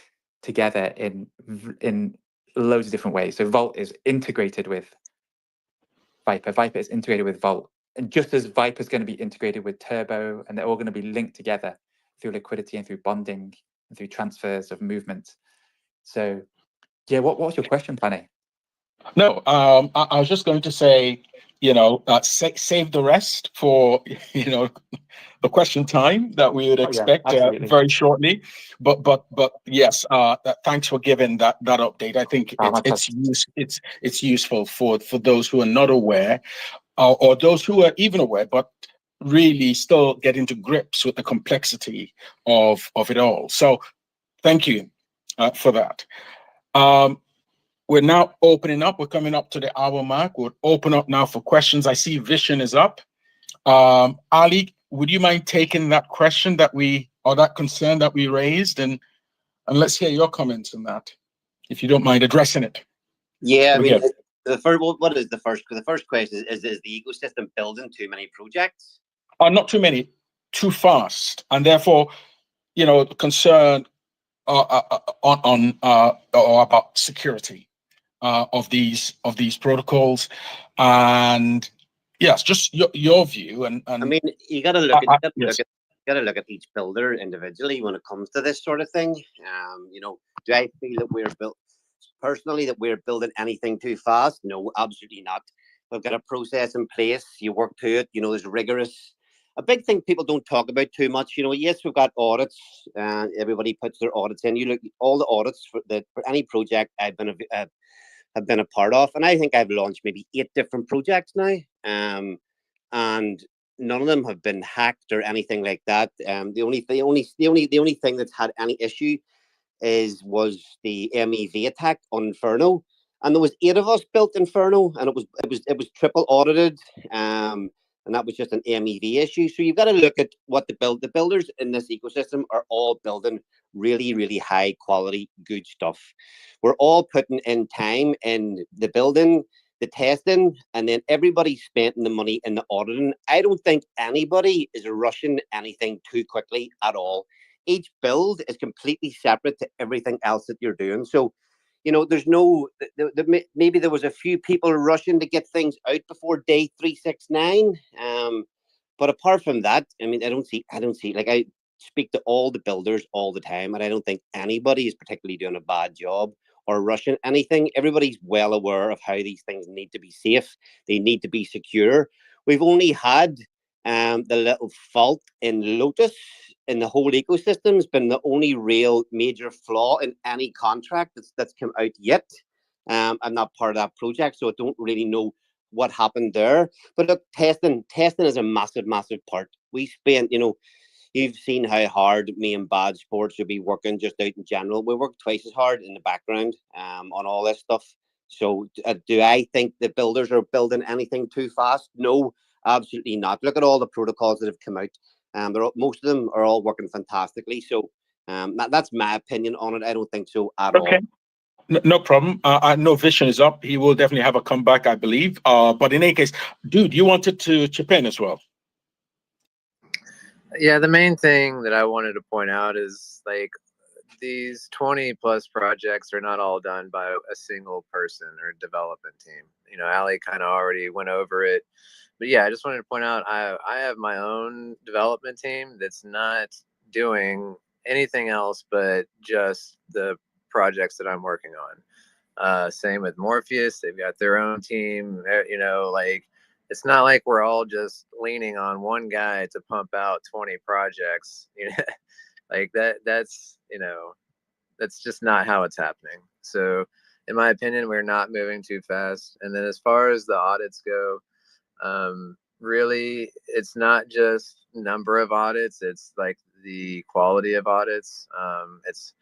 together in loads of different ways. So Vault is integrated with Viper. Viper is integrated with Vault. And just as Viper is going to be integrated with Turbo, and they're all going to be linked together through liquidity and through bonding and through transfers of movement. So, yeah, what was your question, Planny? No, I was just going to say, save the rest for, the question time that we would expect very shortly. But yes, thanks for giving that update. I think it's useful for those who are not aware, or those who are even aware, but really still getting to grips with the complexity of it all. So thank you for that. We're now opening up. We're coming up to the hour mark. We'll open up now for questions. I see Vision is up. Ali, would you mind taking that question or that concern that we raised, and let's hear your comments on that, if you don't mind addressing it. Yeah, I mean, what is the first? The first question is the ecosystem building too many projects? Not too many, too fast, and therefore, concern on or about security of these protocols, and yes, just your view. And I mean, you got to look at each builder individually when it comes to this sort of thing. Do I feel that we're building anything too fast? No, absolutely not. We've got a process in place. You work to it. There's rigorous. A big thing people don't talk about too much. Yes, we've got audits. Everybody puts their audits in. You look all the audits for any project I've been a part of, and I think I've launched maybe 8 different projects now, and none of them have been hacked or anything like that. The only thing that's had any issue was the MEV attack on Inferno, and there was 8 of us built Inferno, and it was triple audited, and that was just an MEV issue. So you've got to look at what the builders in this ecosystem are all building really, really high quality, good stuff. We're all putting in time in the building, the testing, and then everybody's spending the money in the auditing. I don't think anybody is rushing anything too quickly at all. Each build is completely separate to everything else that you're doing. So, there's maybe there was a few people rushing to get things out before day 369. But apart from that, I mean, I don't see, like, I speak to all the builders all the time, and I don't think anybody is particularly doing a bad job or rushing anything. Everybody's well aware of how these things need to be safe. They need to be secure. We've only had the little fault in Lotus in the whole ecosystem has been the only real major flaw in any contract that's come out yet. I'm not part of that project, so I don't really know what happened there. But look, testing is a massive, massive part. We spent, you've seen how hard me and Bad Sports would be working just out in general. We work twice as hard in the background on all this stuff. So do I think the builders are building anything too fast? No, absolutely not. Look at all the protocols that have come out. Most of them are all working fantastically. So that's my opinion on it. I don't think so at all. No problem. I know Vision is up. He will definitely have a comeback, I believe. But in any case, dude, you wanted to chip in as well. Yeah, the main thing that I wanted to point out is, like, these 20 plus projects are not all done by a single person or development team. You know, Ali kind of already went over it, but yeah, I just wanted to point out I have my own development team that's not doing anything else but just the projects that I'm working on. Same with Morpheus, they've got their own team. You know, like it's not like we're all just leaning on one guy to pump out 20 projects. You know, like that's, you know, that's just not how it's happening. So in my opinion, we're not moving too fast. And then as far as the audits go, really, it's not just number of audits, it's like the quality of audits. It's,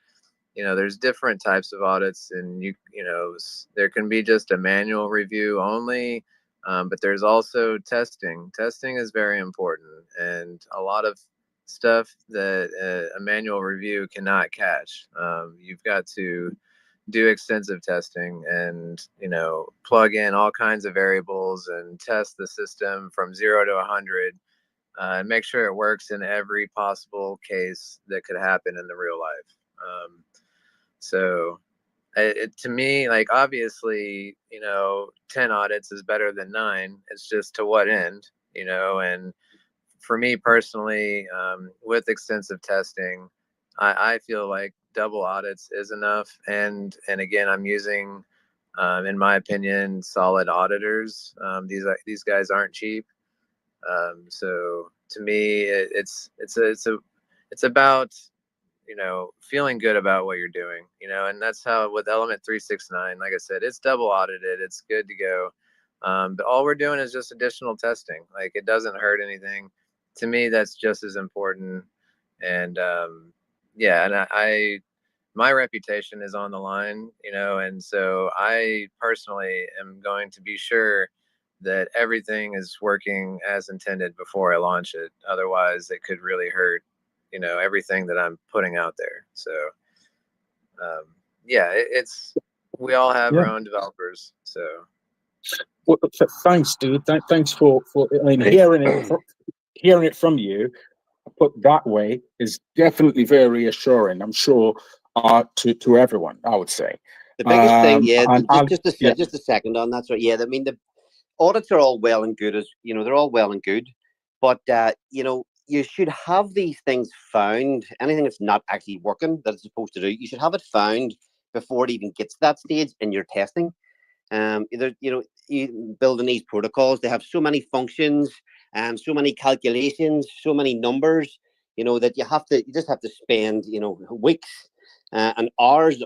you know, there's different types of audits, and you know, there can be just a manual review only, but there's also testing. Testing is very important, and a lot of stuff that a manual review cannot catch. You've got to do extensive testing and, you know, plug in all kinds of variables and test the system from 0 to 100 and make sure it works in every possible case that could happen in the real life. So to me, like, obviously, you know, 10 audits is better than 9. It's just to what end, you know. And for me personally, with extensive testing, I feel like double audits is enough. And again, I'm using, in my opinion, solid auditors. These guys aren't cheap. So to me, it's about, you know, feeling good about what you're doing, you know. And that's how with Element 369, like I said, it's double audited, it's good to go. But all we're doing is just additional testing. Like, it doesn't hurt anything. To me, that's just as important. And yeah, and my reputation is on the line, you know, and so I personally am going to be sure that everything is working as intended before I launch it. Otherwise, it could really hurt, you know, everything that I'm putting out there. So yeah, it's, we all have our own developers. So well, thanks, dude. Thanks for I mean, hearing it from you, put that way, is definitely very reassuring, I'm sure, to everyone, I would say. The biggest thing, yeah, and just a second on that. So yeah, I mean, the audits are all well and good, as you know, they're all well and good, but you know, you should have these things found. Anything that's not actually working that it's supposed to do, you should have it found before it even gets to that stage in your testing. Either, you know, building these protocols, they have so many functions and so many calculations, so many numbers, you know, that you just have to spend, you know, weeks and hours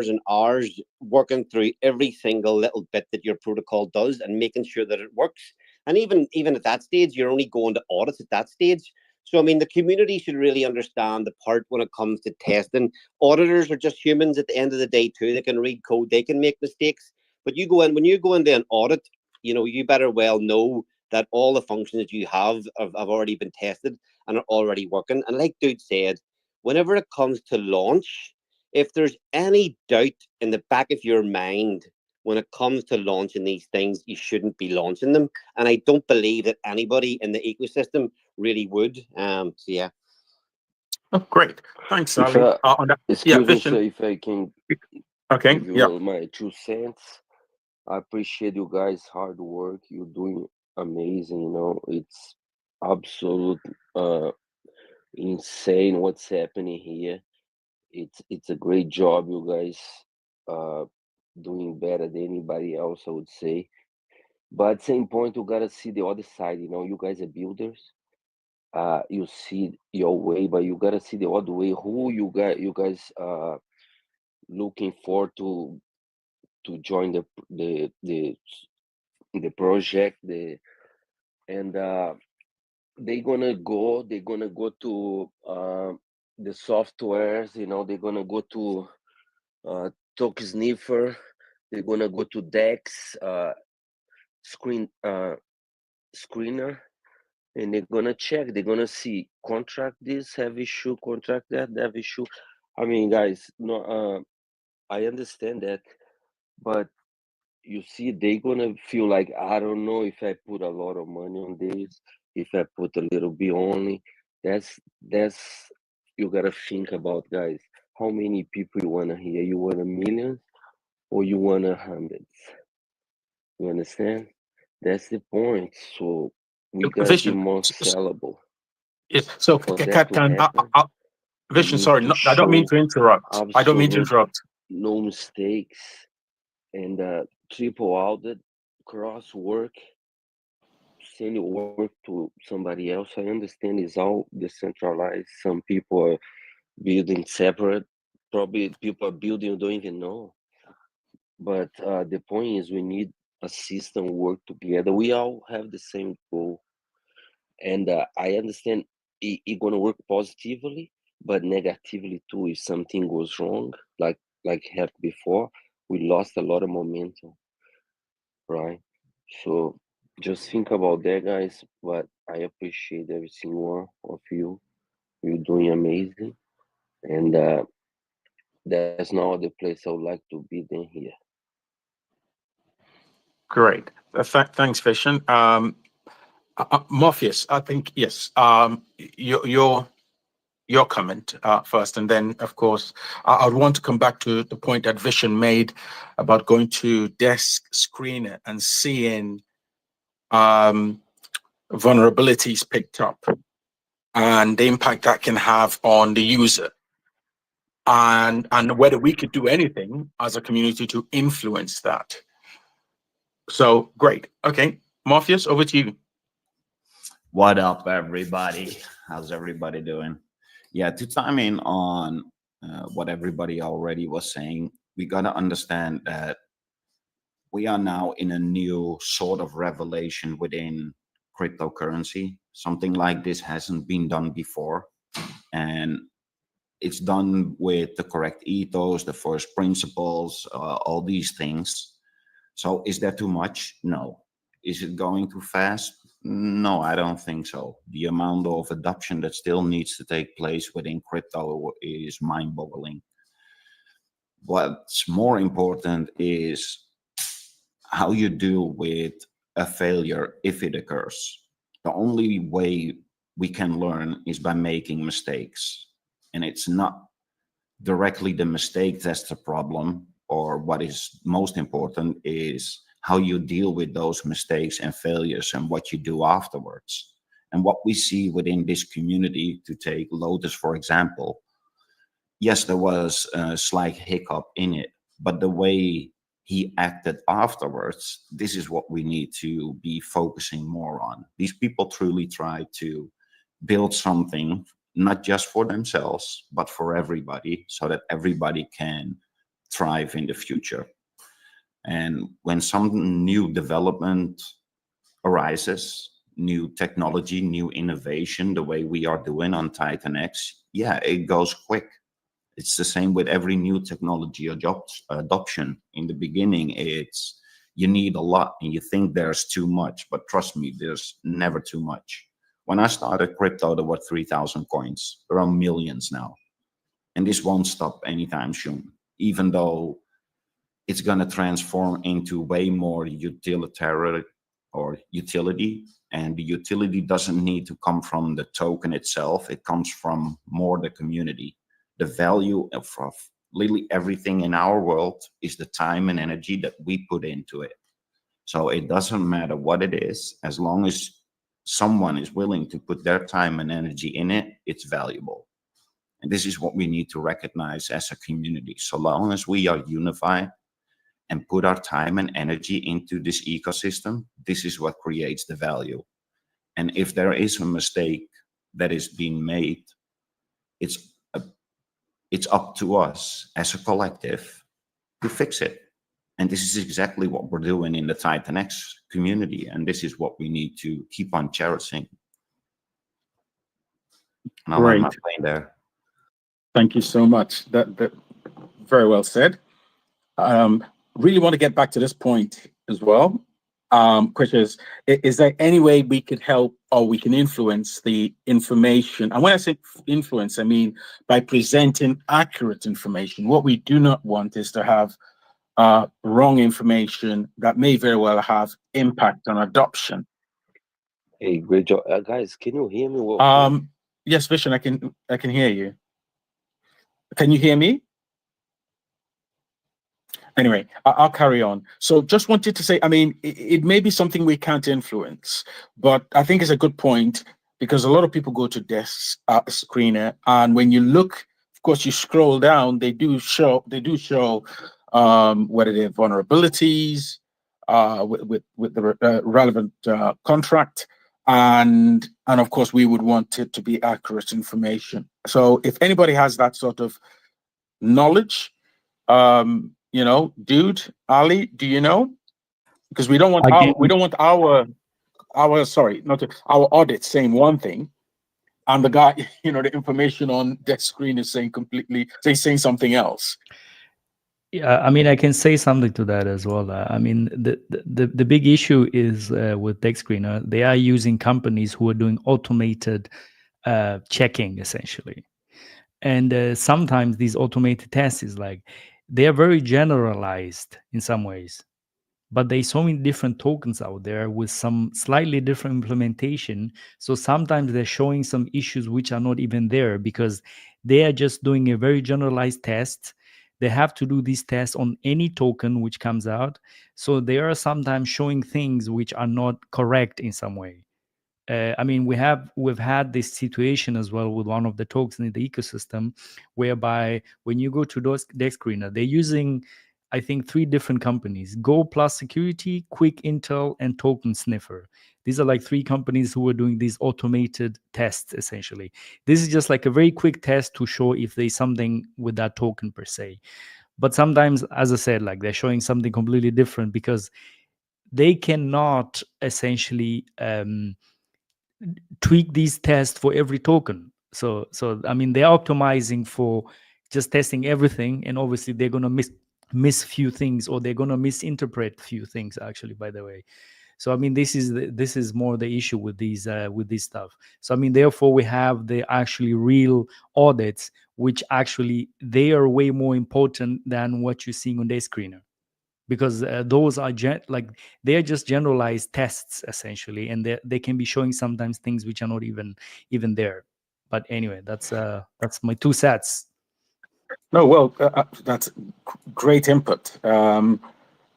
and hours working through every single little bit that your protocol does and making sure that it works. And even at that stage, you're only going to audits at that stage. So, I mean, the community should really understand the part when it comes to testing. Auditors are just humans at the end of the day too. They can read code, they can make mistakes. But when you go into an audit, you know, you better well know that all the functions that you have already been tested and are already working. And like Dude said, whenever it comes to launch, if there's any doubt in the back of your mind when it comes to launching these things, you shouldn't be launching them. And I don't believe that anybody in the ecosystem really would. So yeah. Oh, great. Thanks, Sally. Excuse me, Vision. sir, if I can Okay. give you my 2 cents. I appreciate you guys' hard work. You're doing amazing. You know, it's absolute insane what's happening here. It's a great job, you guys doing better than anybody else, I would say. But at the same point, you gotta see the other side. You know, you guys are builders. You see your way, but you gotta see the other way. Who you guys looking for to join the project, and they're gonna go to the softwares, you know, they're gonna go to Token Sniffer, they're gonna go to Dex screener, and they're gonna check, they're gonna see contract this, have issue, contract that, have issue. I mean, guys, no, I understand that, but you see, they're gonna feel like, I don't know if I put a lot of money on this, if I put a little bit only. That's you gotta think about, guys. how many people you want to hear. You want a million or you want hundreds? You understand? That's the point. So we gotta be Vision. more sellable. Yes. So For that to happen, Vision, we sorry, need to I don't mean show to interrupt. I don't mean to absolute interrupt. no mistakes and triple audit, cross work, send your work to somebody else. I understand it's all decentralized. Some people are building separate. Probably people are building you don't even know. But the point is we need a system work together. We all have the same goal. And I understand it's gonna work positively, but negatively too. If something goes wrong, like happened before, we lost a lot of momentum, right? So just think about that, guys. But I appreciate every single one of you. You're doing amazing, and there's no other place I would like to be than here. Great. Thanks, Vision. Morpheus, I think yes. Your comment first, and then of course I would want to come back to the point that Vision made about going to desk screener and seeing vulnerabilities picked up and the impact that can have on the user, and whether we could do anything as a community to influence that. So great. Okay, Morpheus, over to you. What up, everybody? How's everybody doing? Yeah, to chime in on what everybody already was saying, we got to understand that we are now in a new sort of revelation within cryptocurrency. Something like this hasn't been done before. And it's done with the correct ethos, the first principles, all these things. So is that too much? No. Is it going too fast? No, I don't think so. The amount of adoption that still needs to take place within crypto is mind-boggling. What's more important is how you deal with a failure if it occurs. The only way we can learn is by making mistakes. And it's not directly the mistake that's the problem, or what is most important is how you deal with those mistakes and failures and what you do afterwards. And what we see within this community, to take Lotus, for example, yes, there was a slight hiccup in it, but the way he acted afterwards, this is what we need to be focusing more on. These people truly try to build something, not just for themselves, but for everybody, so that everybody can thrive in the future. And when some new development arises, new technology, new innovation, the way we are doing on TITANX, yeah, it goes quick. It's the same with every new technology adoption. In the beginning, you need a lot and you think there's too much, but trust me, there's never too much. When I started crypto, there were 3,000 coins. There are millions now. And this won't stop anytime soon, even though it's going to transform into way more utilitarian or utility. And the utility doesn't need to come from the token itself. It comes from more the community. The value of literally everything in our world is the time and energy that we put into it. So it doesn't matter what it is, as long as someone is willing to put their time and energy in it, it's valuable. And this is what we need to recognize as a community. So long as we are unified and put our time and energy into this ecosystem, this is what creates the value. And if there is a mistake that is being made, it's up to us as a collective to fix it. And this is exactly what we're doing in the TITANX community. And this is what we need to keep on cherishing. And I'll end my plane there. Thank you so much. That very well said. Really want to get back to this point as well, which is there any way we could help or we can influence the information? And when I say influence, I mean by presenting accurate information. What we do not want is to have wrong information that may very well have impact on adoption. Hey, great job, guys. Can you hear me? Well, yes, Vision, I can hear you. Can you hear me? Anyway, I'll carry on. So just wanted to say, I mean, it may be something we can't influence, but I think it's a good point because a lot of people go to Desk Screener, and when you look, of course, you scroll down, they do show what are the vulnerabilities with the relevant contract, and of course, we would want it to be accurate information. So if anybody has that sort of knowledge, you know, dude, Ali, do you know? Because we don't want our audit saying one thing, and the guy, you know, the information on Desk Screen is saying saying something else. Yeah, I mean, I can say something to that as well. I mean, the big issue is with Deck Screener, they are using companies who are doing automated checking, essentially. And sometimes these automated tests is like, they are very generalized in some ways, but there's so many different tokens out there with some slightly different implementation. So sometimes they're showing some issues which are not even there because they are just doing a very generalized test. They have to do these tests on any token which comes out. So they are sometimes showing things which are not correct in some way. I mean, we've had this situation as well with one of the tokens in the ecosystem, whereby when you go to Deck Screener, they're using, I think, 3 different companies: Go Plus Security, Quick Intel, and Token Sniffer. These are like 3 companies who are doing these automated tests, essentially. This is just like a very quick test to show if there's something with that token per se. But sometimes, as I said, like they're showing something completely different because they cannot essentially tweak these tests for every token. So I mean, they're optimizing for just testing everything, and obviously they're going to miss few things, or they're going to misinterpret few things, actually, by the way. So I mean, this is more the issue with these stuff. So I mean, therefore we have the actually real audits, which actually they are way more important than what you're seeing on Day Screener, because those are they're just generalized tests, essentially, and they can be showing sometimes things which are not even there. But anyway, that's my 2 cents. No, well, that's great input, and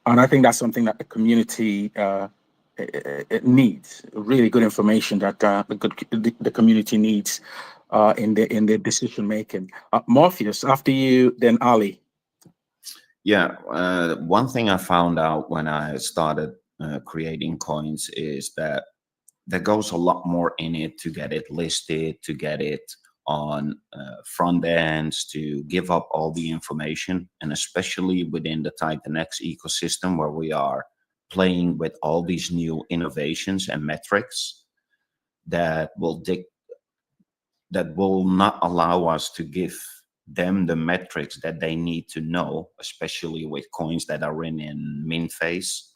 I think that's something that the community it needs. Really good information that the community needs in their decision making. Morpheus, after you, then Ali. Yeah, one thing I found out when I started creating coins is that there goes a lot more in it to get it listed, to get it on front ends, to give up all the information, and especially within the TITANX ecosystem, where we are playing with all these new innovations and metrics that will not allow us to give them the metrics that they need to know, especially with coins that are in mint phase.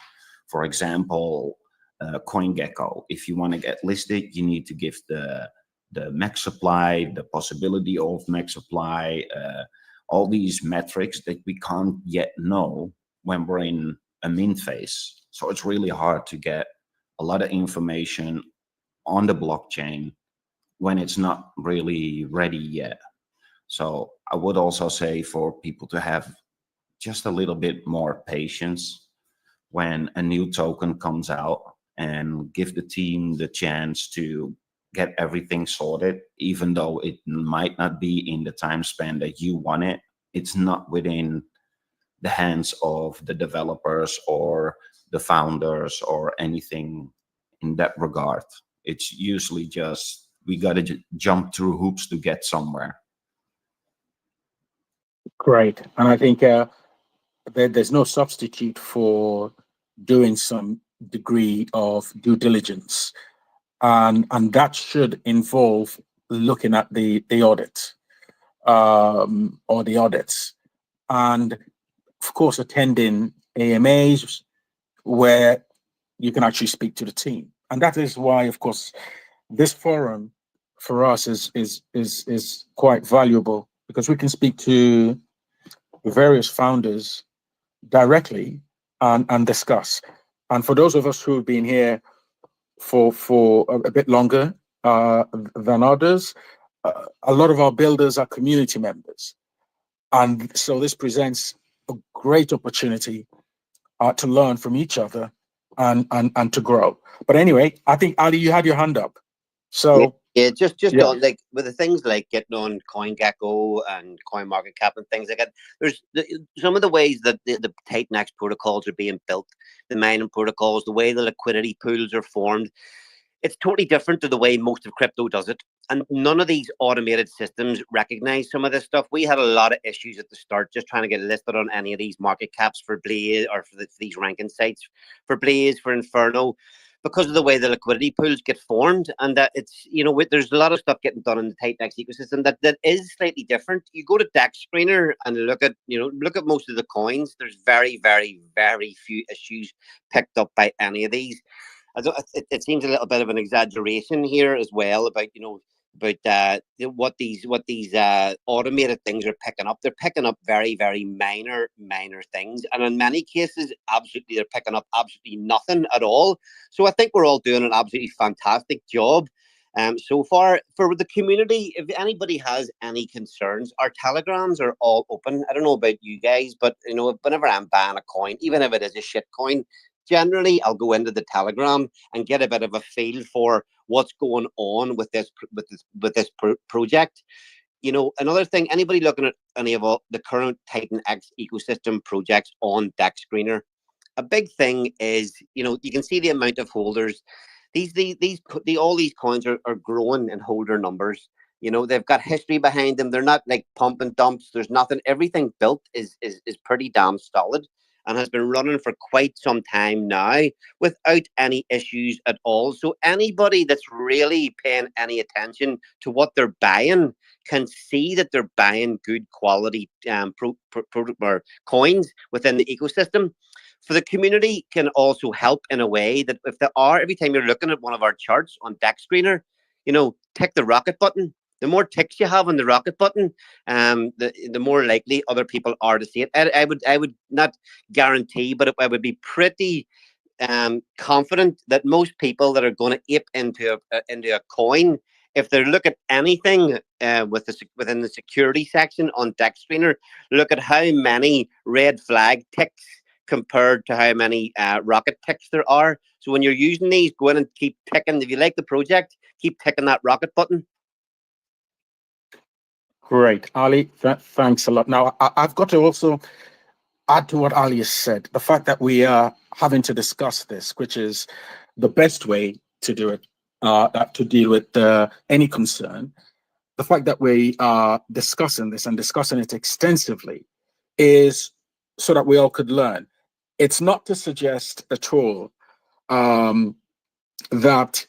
For example, CoinGecko, if you want to get listed, you need to give the max supply, the possibility of max supply, all these metrics that we can't yet know when we're in a mint phase. So it's really hard to get a lot of information on the blockchain when it's not really ready yet. So I would also say for people to have just a little bit more patience when a new token comes out, and give the team the chance to get everything sorted, even though it might not be in the time span that you want it. It's not within the hands of the developers or the founders or anything in that regard. It's usually just we got to jump through hoops to get somewhere. Great. And I think there's no substitute for doing some degree of due diligence. And that should involve looking at the audit or the audits. And of course, attending AMAs where you can actually speak to the team. And that is why, of course, this forum for us is quite valuable, because we can speak to various founders directly and discuss. And for those of us who have been here for a bit longer than others, a lot of our builders are community members. And so this presents a great opportunity to learn from each other and to grow. But anyway, I think, Ali, you had your hand up. So yeah, just yeah. on, like, with the things like getting on CoinGecko and CoinMarketCap and things like that, there's some of the ways that the TITANX protocols are being built, the mining protocols, the way the liquidity pools are formed. It's totally different to the way most of crypto does it. And none of these automated systems recognize some of this stuff. We had a lot of issues at the start just trying to get listed on any of these market caps for Blaze or for these ranking sites, for Blaze, for Inferno, because of the way the liquidity pools get formed. And that it's, you know, there's a lot of stuff getting done in the TITANX ecosystem that is slightly different. You go to DEX Screener and look at most of the coins. There's very, very, very few issues picked up by any of these. It seems a little bit of an exaggeration here as well about what these automated things are picking up. They're picking up very, very minor things, and in many cases, absolutely they're picking up absolutely nothing at all. So I think we're all doing an absolutely fantastic job. So far, for the community, if anybody has any concerns, our telegrams are all open. I don't know about you guys, but you know, whenever I'm buying a coin, even if it is a shit coin, generally I'll go into the Telegram and get a bit of a feel for what's going on with this project. You know, another thing, anybody looking at any of the current TITANX ecosystem projects on DEX Screener, a big thing is, you know, you can see the amount of holders. All these coins are growing in holder numbers. You know, they've got history behind them. They're not like pump and dumps. There's nothing. Everything built is pretty damn solid and has been running for quite some time now without any issues at all. So anybody that's really paying any attention to what they're buying can see that they're buying good quality coins within the ecosystem. For the community can also help in a way that every time you're looking at one of our charts on DEX Screener, you know, tick the rocket button. The more ticks you have on the rocket button, the more likely other people are to see it. I would not guarantee, but I would be pretty confident that most people that are going to ape into a coin, if they look at anything within the security section on DEX Screener, look at how many red flag ticks compared to how many rocket ticks there are. So when you're using these, go in and keep ticking. If you like the project, keep ticking that rocket button. Great, Ali. Thanks a lot. Now, I've got to also add to what Ali has said. The fact that we are having to discuss this, which is the best way to do it, to deal with any concern. The fact that we are discussing this and discussing it extensively is so that we all could learn. It's not to suggest at all that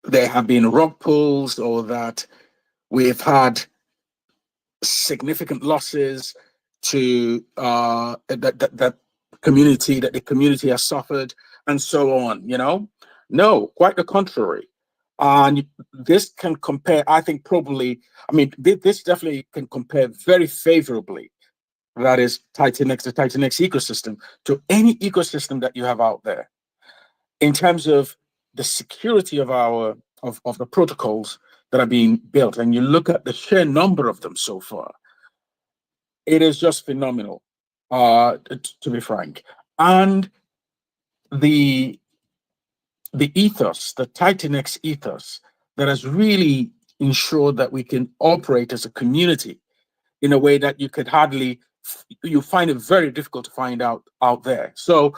there have been rug pulls or that we've had significant losses to the community has suffered and so on, you know. No, quite the contrary. And this can compare, I think probably, I mean, this definitely can compare very favorably, that is TITANX, the TITANX ecosystem, to any ecosystem that you have out there in terms of the security of of the protocols that are being built. And you look at the sheer number of them so far, it is just phenomenal, to be frank. And the ethos, the TITANX ethos, that has really ensured that we can operate as a community in a way that you find it very difficult to find out there. So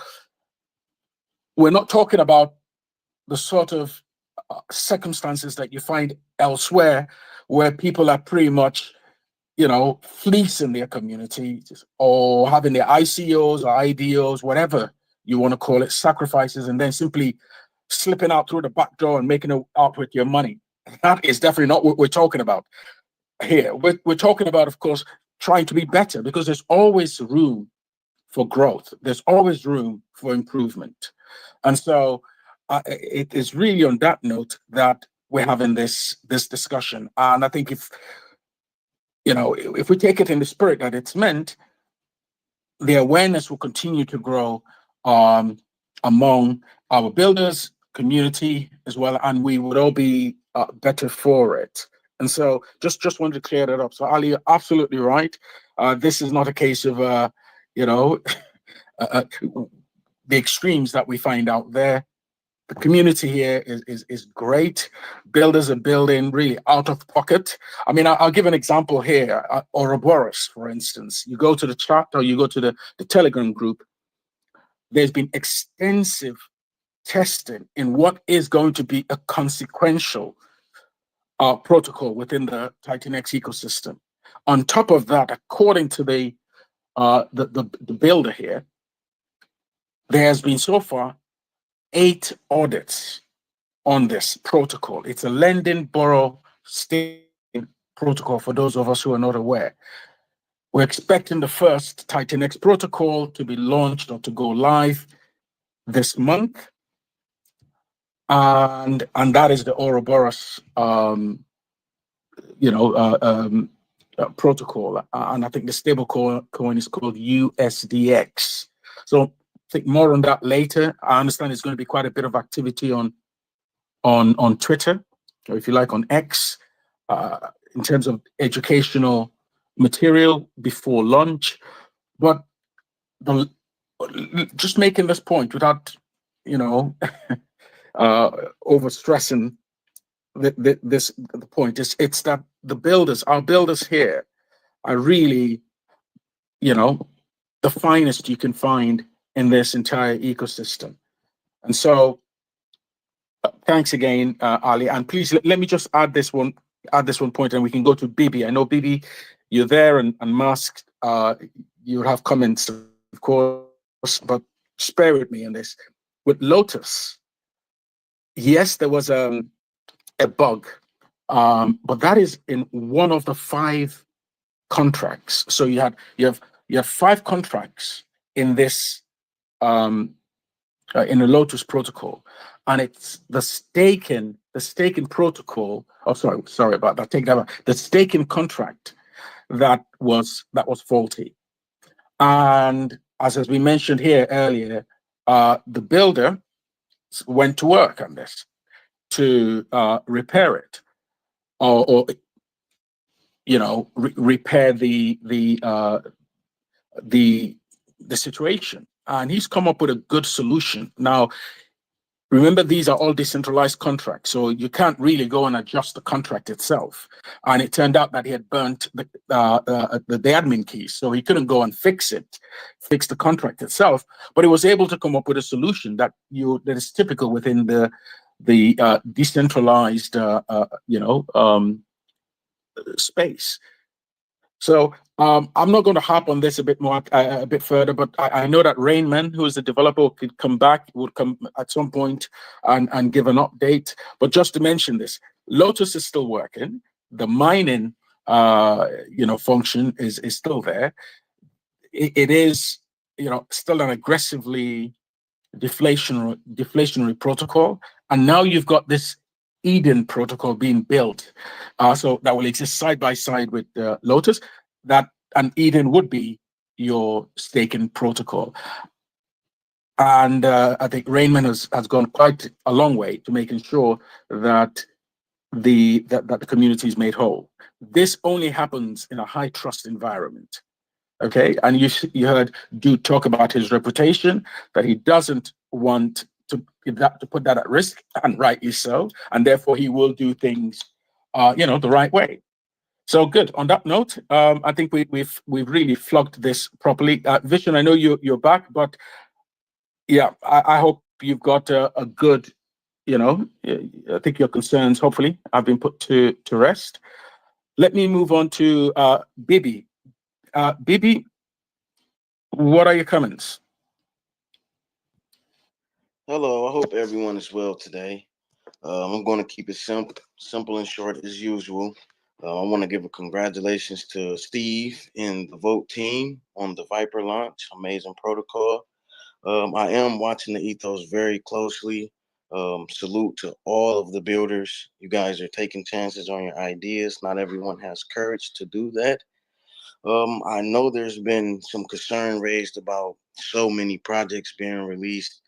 we're not talking about the sort of circumstances that you find elsewhere where people are pretty much, you know, fleecing their communities or having their ICOs or IDOs, whatever you want to call it, sacrifices, and then simply slipping out through the back door and making it out with your money. That is definitely not what we're talking about here. We're talking about, of course, trying to be better, because there's always room for growth. There's always room for improvement. And so it is really on that note that we're having this discussion. And I think if we take it in the spirit that it's meant, the awareness will continue to grow among our builders, community as well, and we would all be better for it. And so just wanted to clear that up. So Ali, you're absolutely right. This is not a case of, you know, the extremes that we find out there. The community here is great. Builders are building really out of pocket. I mean, I'll give an example here. Ouroboros, for instance. You go to the chat or you go to the Telegram group. There's been extensive testing in what is going to be a consequential protocol within the TITANX ecosystem. On top of that, according to the builder here, there has been so far 8 audits on this protocol. It's a lending borrow staking protocol for those of us who are not aware. We're expecting the first TITANX protocol to be launched or to go live this month. And that is the Ouroboros protocol. And I think the stable coin is called USDX. So I think more on that later. I understand there's going to be quite a bit of activity on Twitter, or if you like, on X, in terms of educational material before launch. But just making this point without, overstressing the point, it's that our builders here are really, the finest you can find in this entire ecosystem. And so thanks again, Ali. And please let me just add this one point, and we can go to Bibi. I know Bibi, you're there, and Musk, you have comments, of course, but spare with me on this. With Lotus, yes, there was a bug, but that is in one of the 5 contracts. So you have 5 contracts in this in the Lotus protocol, and it's the staking protocol. Oh, sorry about that. Take that back. The staking contract that was faulty, and as we mentioned here earlier, the builder went to work on this to repair it, or repair the situation, and he's come up with a good solution. Now, remember, these are all decentralized contracts, so you can't really go and adjust the contract itself. And it turned out that he had burnt the admin keys, so he couldn't go and fix the contract itself. But he was able to come up with a solution that is typical within the decentralized space. So I'm not going to harp on this a bit further, but I know that Rainman, who is the developer, would come at some point and give an update. But just to mention this, Lotus is still working. The mining function is still there. It is still an aggressively deflationary protocol, and now you've got this Eden protocol being built, so that will exist side by side with Lotus. And Eden would be your staking protocol. And I think Rainman has gone quite a long way to making sure that the community is made whole. This only happens in a high trust environment. Okay, and you heard Dude talk about his reputation, that he doesn't want to put that at risk, and rightly so, and therefore he will do things the right way. So good. On that note, I think we've really flogged this properly. Vishen, I know you're back, but yeah, I hope you've got a good, I think your concerns hopefully have been put to rest. Let me move on to Bibi. Bibi, what are your comments? Hello, I hope everyone is well today. I'm going to keep it simple and short as usual. I want to give a congratulations to Steve and the Vote team on the Viper launch. Amazing protocol. I am watching the ethos very closely. Salute to all of the builders. You guys are taking chances on your ideas. Not everyone has courage to do that. I know there's been some concern raised about so many projects being released.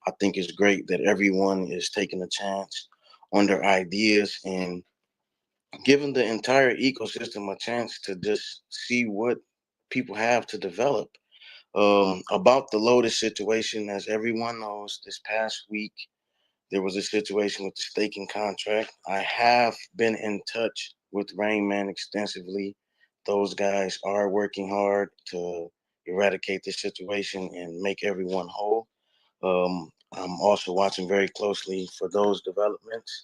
I think it's great that everyone is taking a chance on their ideas and giving the entire ecosystem a chance to just see what people have to develop. About the Lotus situation, as everyone knows, this past week there was a situation with the staking contract. I have been in touch with Rain Man extensively. Those guys are working hard to eradicate this situation and make everyone whole. I'm also watching very closely for those developments.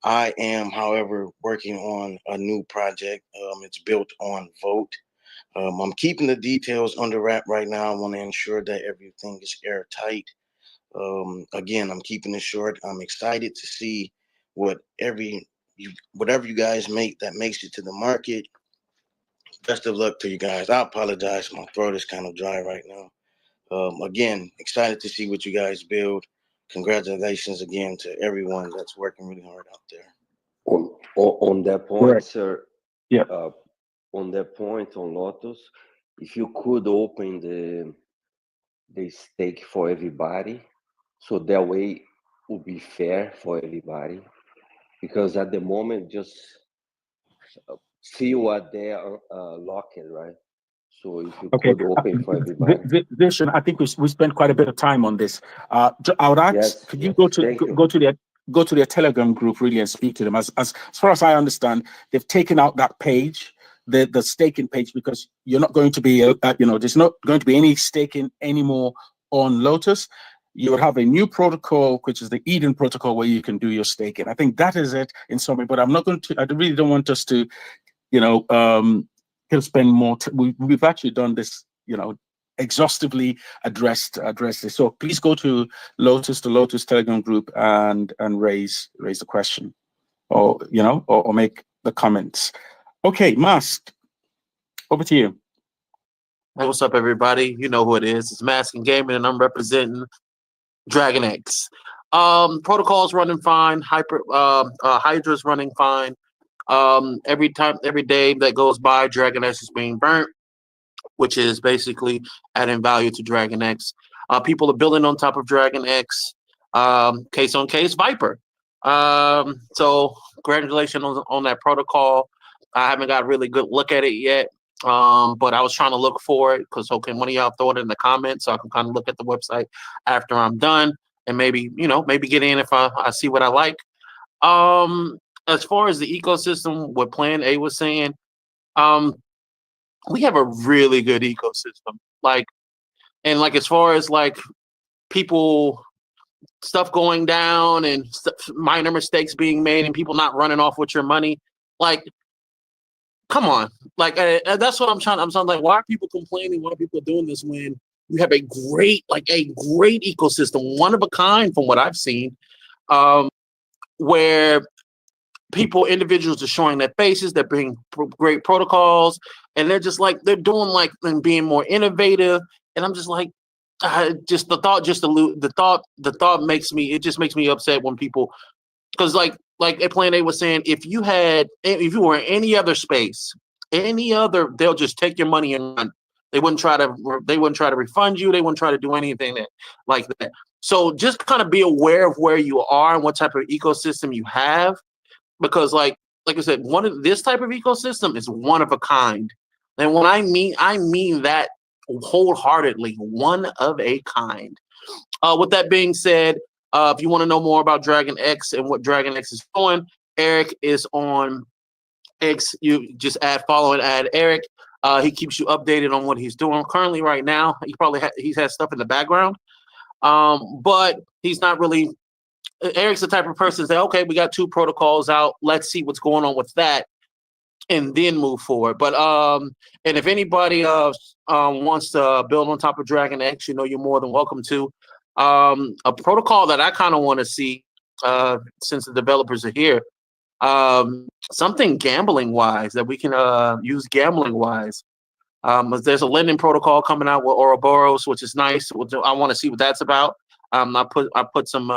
I am, however, working on a new project. It's built on Vote. I'm keeping the details under wrap right now. I want to ensure that everything is airtight. Again, I'm keeping it short. I'm excited to see whatever you guys make that makes it to the market. Best of luck to you guys. I apologize. My throat is kind of dry right now. Again, excited to see what you guys build. Congratulations again to everyone that's working really hard out there. On that point, Correct. sir. Yeah. On that point on Lotus, if you could open the stake for everybody, so that way it would be fair for everybody. Because at the moment, just few are there locked, right? So if you Okay. could open for everybody. Vision, I think we spent quite a bit of time on this. I would ask, Yes, could you yes. go to Thank you. go to their Telegram group really and speak to them? As far as I understand, they've taken out that page, the staking page, because you're not going to be there's not going to be any staking anymore on Lotus. You would have a new protocol, which is the Eden protocol, where you can do your staking. I think that is it in summary. But I'm not going to. I really don't want us to, spend more. We've actually done this, exhaustively addressed this. So please go to the Lotus Telegram group and raise the question, or or make the comments. Okay, Mask, over to you. Hey, what's up, everybody? You know who it is. It's Mask and Gaming, and I'm representing TITANX-X. Protocol's running fine. Hydra's running fine. Every day that goes by, TITANX is being burnt, which is basically adding value to TITANX. People are building on top of TITANX. Case on case, Viper. So congratulations on that protocol. I haven't got a really good look at it yet. But I was trying to look for it because one of y'all throw it in the comments so I can kind of look at the website after I'm done and maybe get in if I see what I like. As far as the ecosystem, what Plan A was saying, we have a really good ecosystem. As far as people, stuff going down and minor mistakes being made and people not running off with your money, come on. That's what I'm trying. Why are people complaining? Why are people doing this when you have a great ecosystem, one of a kind from what I've seen, where individuals are showing their faces, they're bringing great protocols, and they're just they're doing and being more innovative. And I'm just the thought makes me upset when people, because like Plan A was saying, if you were in any other space, they'll just take your money and run. They wouldn't try to refund you. They wouldn't try to do anything like that. So just kind of be aware of where you are and what type of ecosystem you have, because like I said, this type of ecosystem is one of a kind. And when I mean that wholeheartedly, one of a kind. With that being said, if you want to know more about TITANX and what TITANX is doing, Eric is on X. You just follow and add Eric. He keeps you updated on what he's doing currently right now. He has stuff in the background, but he's not really. Eric's the type of person to say, okay, we got 2 protocols out. Let's see what's going on with that, and then move forward. But and if anybody wants to build on top of TITANX, you're more than welcome to. A protocol that I kind of want to see, since the developers are here, something gambling wise that we can use gambling wise. There's a lending protocol coming out with Ouroboros, which is nice. I want to see what that's about. I put some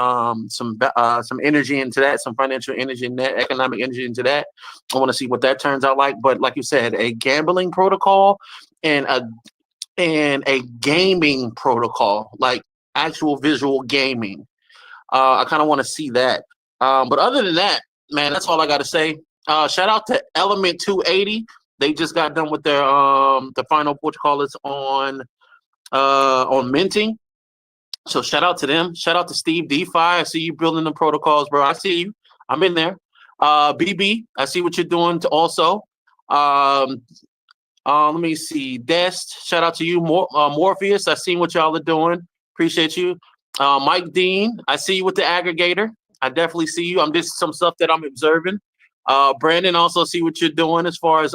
energy into that, some financial energy and economic energy into that. I want to see what that turns out like. But like you said, a gambling protocol and a gaming protocol, like actual visual gaming. I kind of want to see that. But other than that, man, that's all I got to say. Shout out to Element 280. They just got done with their the final on minting. So shout out to them. Shout out to Steve DeFi. I see you building the protocols, bro. I see you. I'm in there. BB, I see what you're doing also. Let me see. Dest, shout out to you. Morpheus, I seen what y'all are doing. Appreciate you. Mike Dean, I see you with the aggregator. I definitely see you. I'm just some stuff that I'm observing. Brandon, also see what you're doing as far as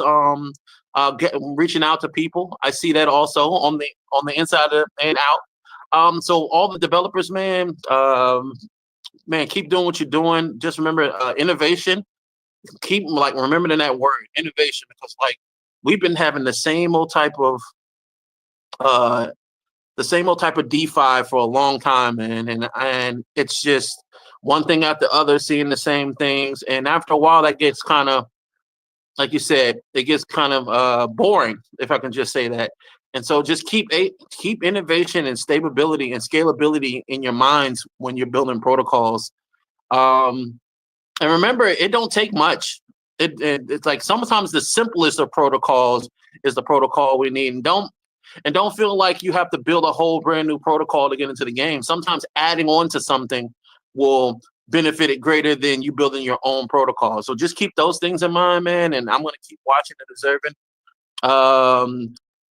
reaching out to people. I see that also on the inside and out. So all the developers, man, keep doing what you're doing. Just remember innovation. Keep remembering that word, innovation, because we've been having the same old type of DeFi for a long time, and it's just one thing after the other, seeing the same things, and after a while, that gets kind of, like you said, it gets kind of boring, if I can just say that. And so, just keep innovation and stability and scalability in your minds when you're building protocols. And remember, it don't take much. It's like sometimes the simplest of protocols is the protocol we need. And don't feel like you have to build a whole brand new protocol to get into the game. Sometimes adding on to something will benefit it greater than you building your own protocol. So just keep those things in mind, man. And I'm going to keep watching and observing.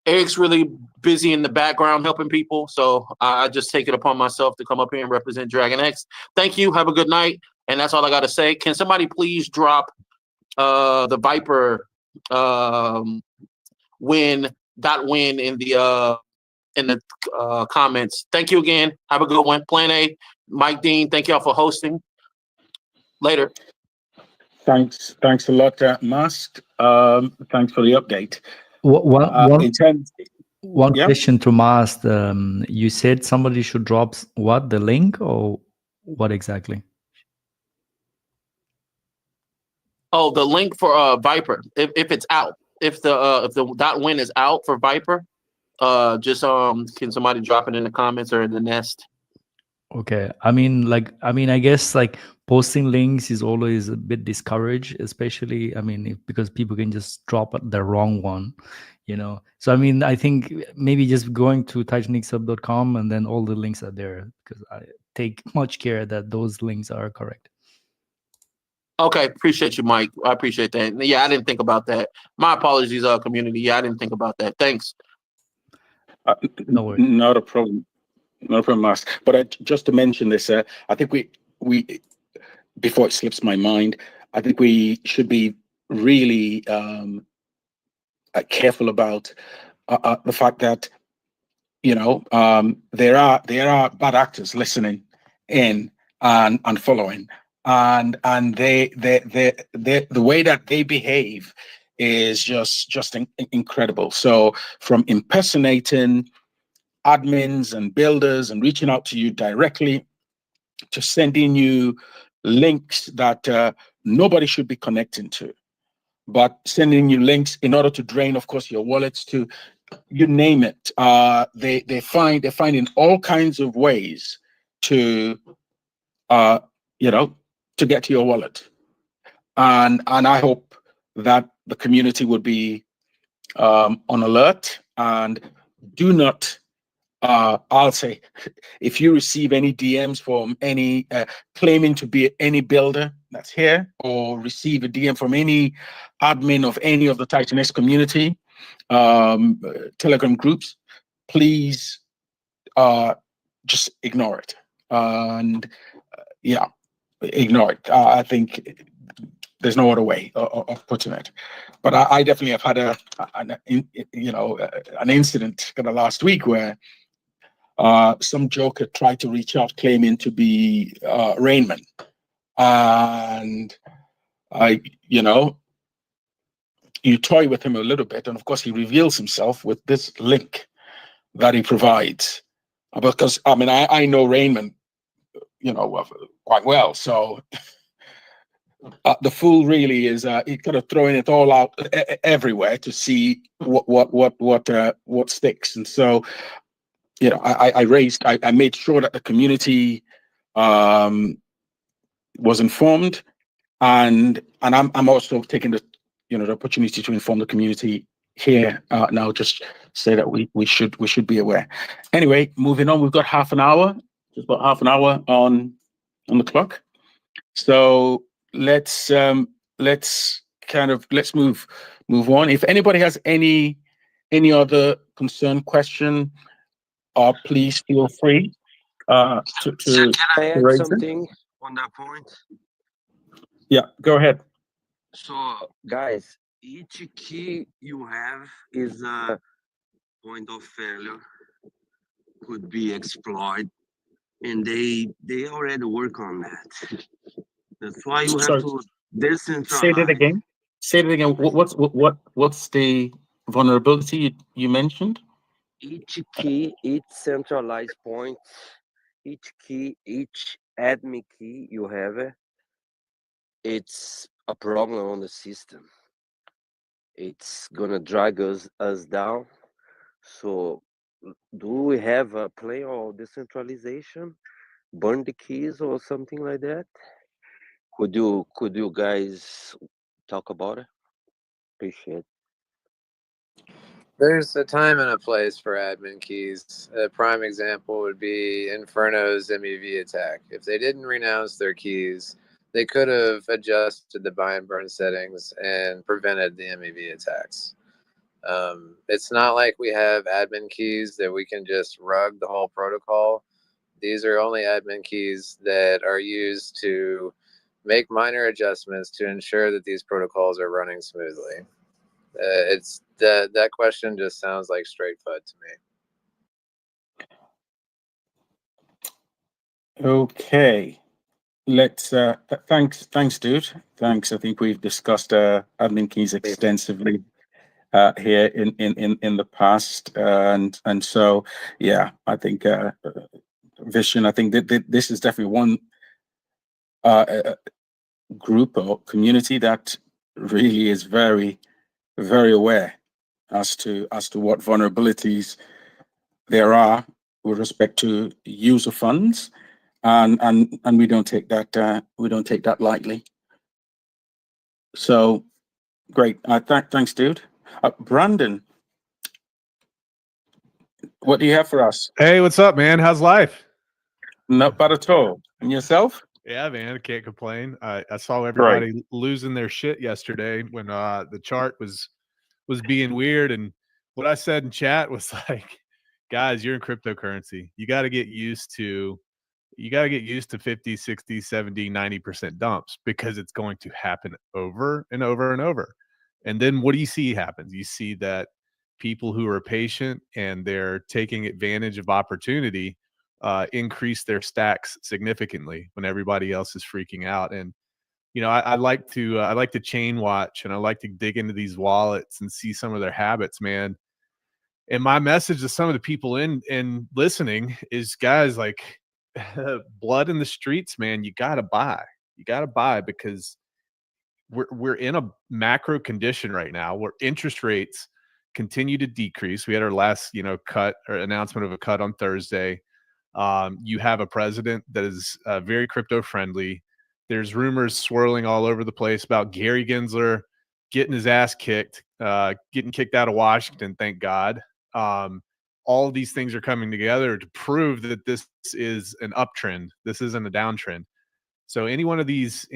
Eric's really busy in the background helping people. So I just take it upon myself to come up here and represent Dragon X. Thank you. Have a good night. And that's all I got to say. Can somebody please drop the Viper win in the comments. Thank you again. Have a good one. Plan A, Mike Dean, thank y'all for hosting. Later. Thanks a lot, Musk. Thanks for the update. One question to Mast. You said somebody should drop what, the link, or what exactly? Oh, the link for Viper. If it's out, if the .win is out for Viper, just can somebody drop it in the comments or in the nest? Okay. I mean, I guess posting links is always a bit discouraged, especially, because people can just drop the wrong one, So, I think maybe just going to TITANX.com and then all the links are there, because I take much care that those links are correct. Okay. Appreciate you, Mike. I appreciate that. Yeah, I didn't think about that. My apologies, community. Yeah, I didn't think about that. Thanks. No worries. Not a problem. Not a problem, Musk. But just to mention this, I think we before it slips my mind, I think we should be really careful about the fact that there are bad actors listening in and following, and the way that they behave is just incredible. So from impersonating admins and builders and reaching out to you directly, to sending you links that nobody should be connecting to, but sending you links in order to drain, of course, your wallets, to you name it. They're finding all kinds of ways to to get to your wallet, and I hope that the community would be on alert and do not. I'll say, if you receive any DMs from any claiming to be any builder that's here, or receive a DM from any admin of any of the TITANX community Telegram groups, please just ignore it. And ignore it. I think there's no other way of putting it. But I definitely have had an incident in the last week where some joker tried to reach out claiming to be Rainman, and you toy with him a little bit, and of course he reveals himself with this link that he provides, because I know Rainman quite well, so the fool really is he kind of throwing it all out everywhere to see what sticks. And so I made sure that the community was informed, and I'm also taking the the opportunity to inform the community here now. Just say that we should be aware. Anyway, moving on. We've got half an hour, just about half an hour on the clock. So let's move on. If anybody has any other concern, question, please feel free to Can I add raise it. something on that point? Yeah, go ahead. So, guys, each key you have is a point of failure, could be exploited, and they already work on that. That's why you have Sorry, to say that decentralize. again. Say that again. What's the vulnerability you mentioned? Each key, each centralized point, each key, each admin key you have, it's a problem on the system. It's gonna drag us down. So, do we have a plan of decentralization? Burn the keys or something like that? Could you guys talk about it? Appreciate it. There's a time and a place for admin keys. A prime example would be Inferno's MEV attack. If they didn't renounce their keys, they could have adjusted the buy and burn settings and prevented the MEV attacks. It's not like we have admin keys that we can just rug the whole protocol. These are only admin keys that are used to make minor adjustments to ensure that these protocols are running smoothly. It's that question just sounds like straight FUD to me. Okay. Let's thanks, dude. Thanks. I think we've discussed admin keys extensively here in the past, and so yeah, I think Vision. I think that this is definitely one group or community that really is very, very aware as to what vulnerabilities there are with respect to user funds, and we don't take that lightly. So great. Thanks, dude. Brandon, what do you have for us? Hey, what's up, man? How's life? Not bad at all. And yourself? Yeah, man, I can't complain. I saw everybody losing their shit yesterday when the chart was being weird, and what I said in chat was like, guys, you're in cryptocurrency. You got to get used to 50, 60, 70, 90% dumps, because it's going to happen over and over and over. And then what do you see happens? You see that people who are patient and they're taking advantage of opportunity increase their stacks significantly when everybody else is freaking out. And I like to chain watch, and I like to dig into these wallets and see some of their habits, man. And my message to some of the people in listening is, guys, like, blood in the streets, man. You gotta buy, because we're in a macro condition right now where interest rates continue to decrease. We had our last cut or announcement of a cut on Thursday. You have a president that is very crypto friendly. There's rumors swirling all over the place about Gary Gensler getting his ass kicked, getting kicked out of Washington. Thank God. All of these things are coming together to prove that this is an uptrend. This isn't a downtrend. So any one of these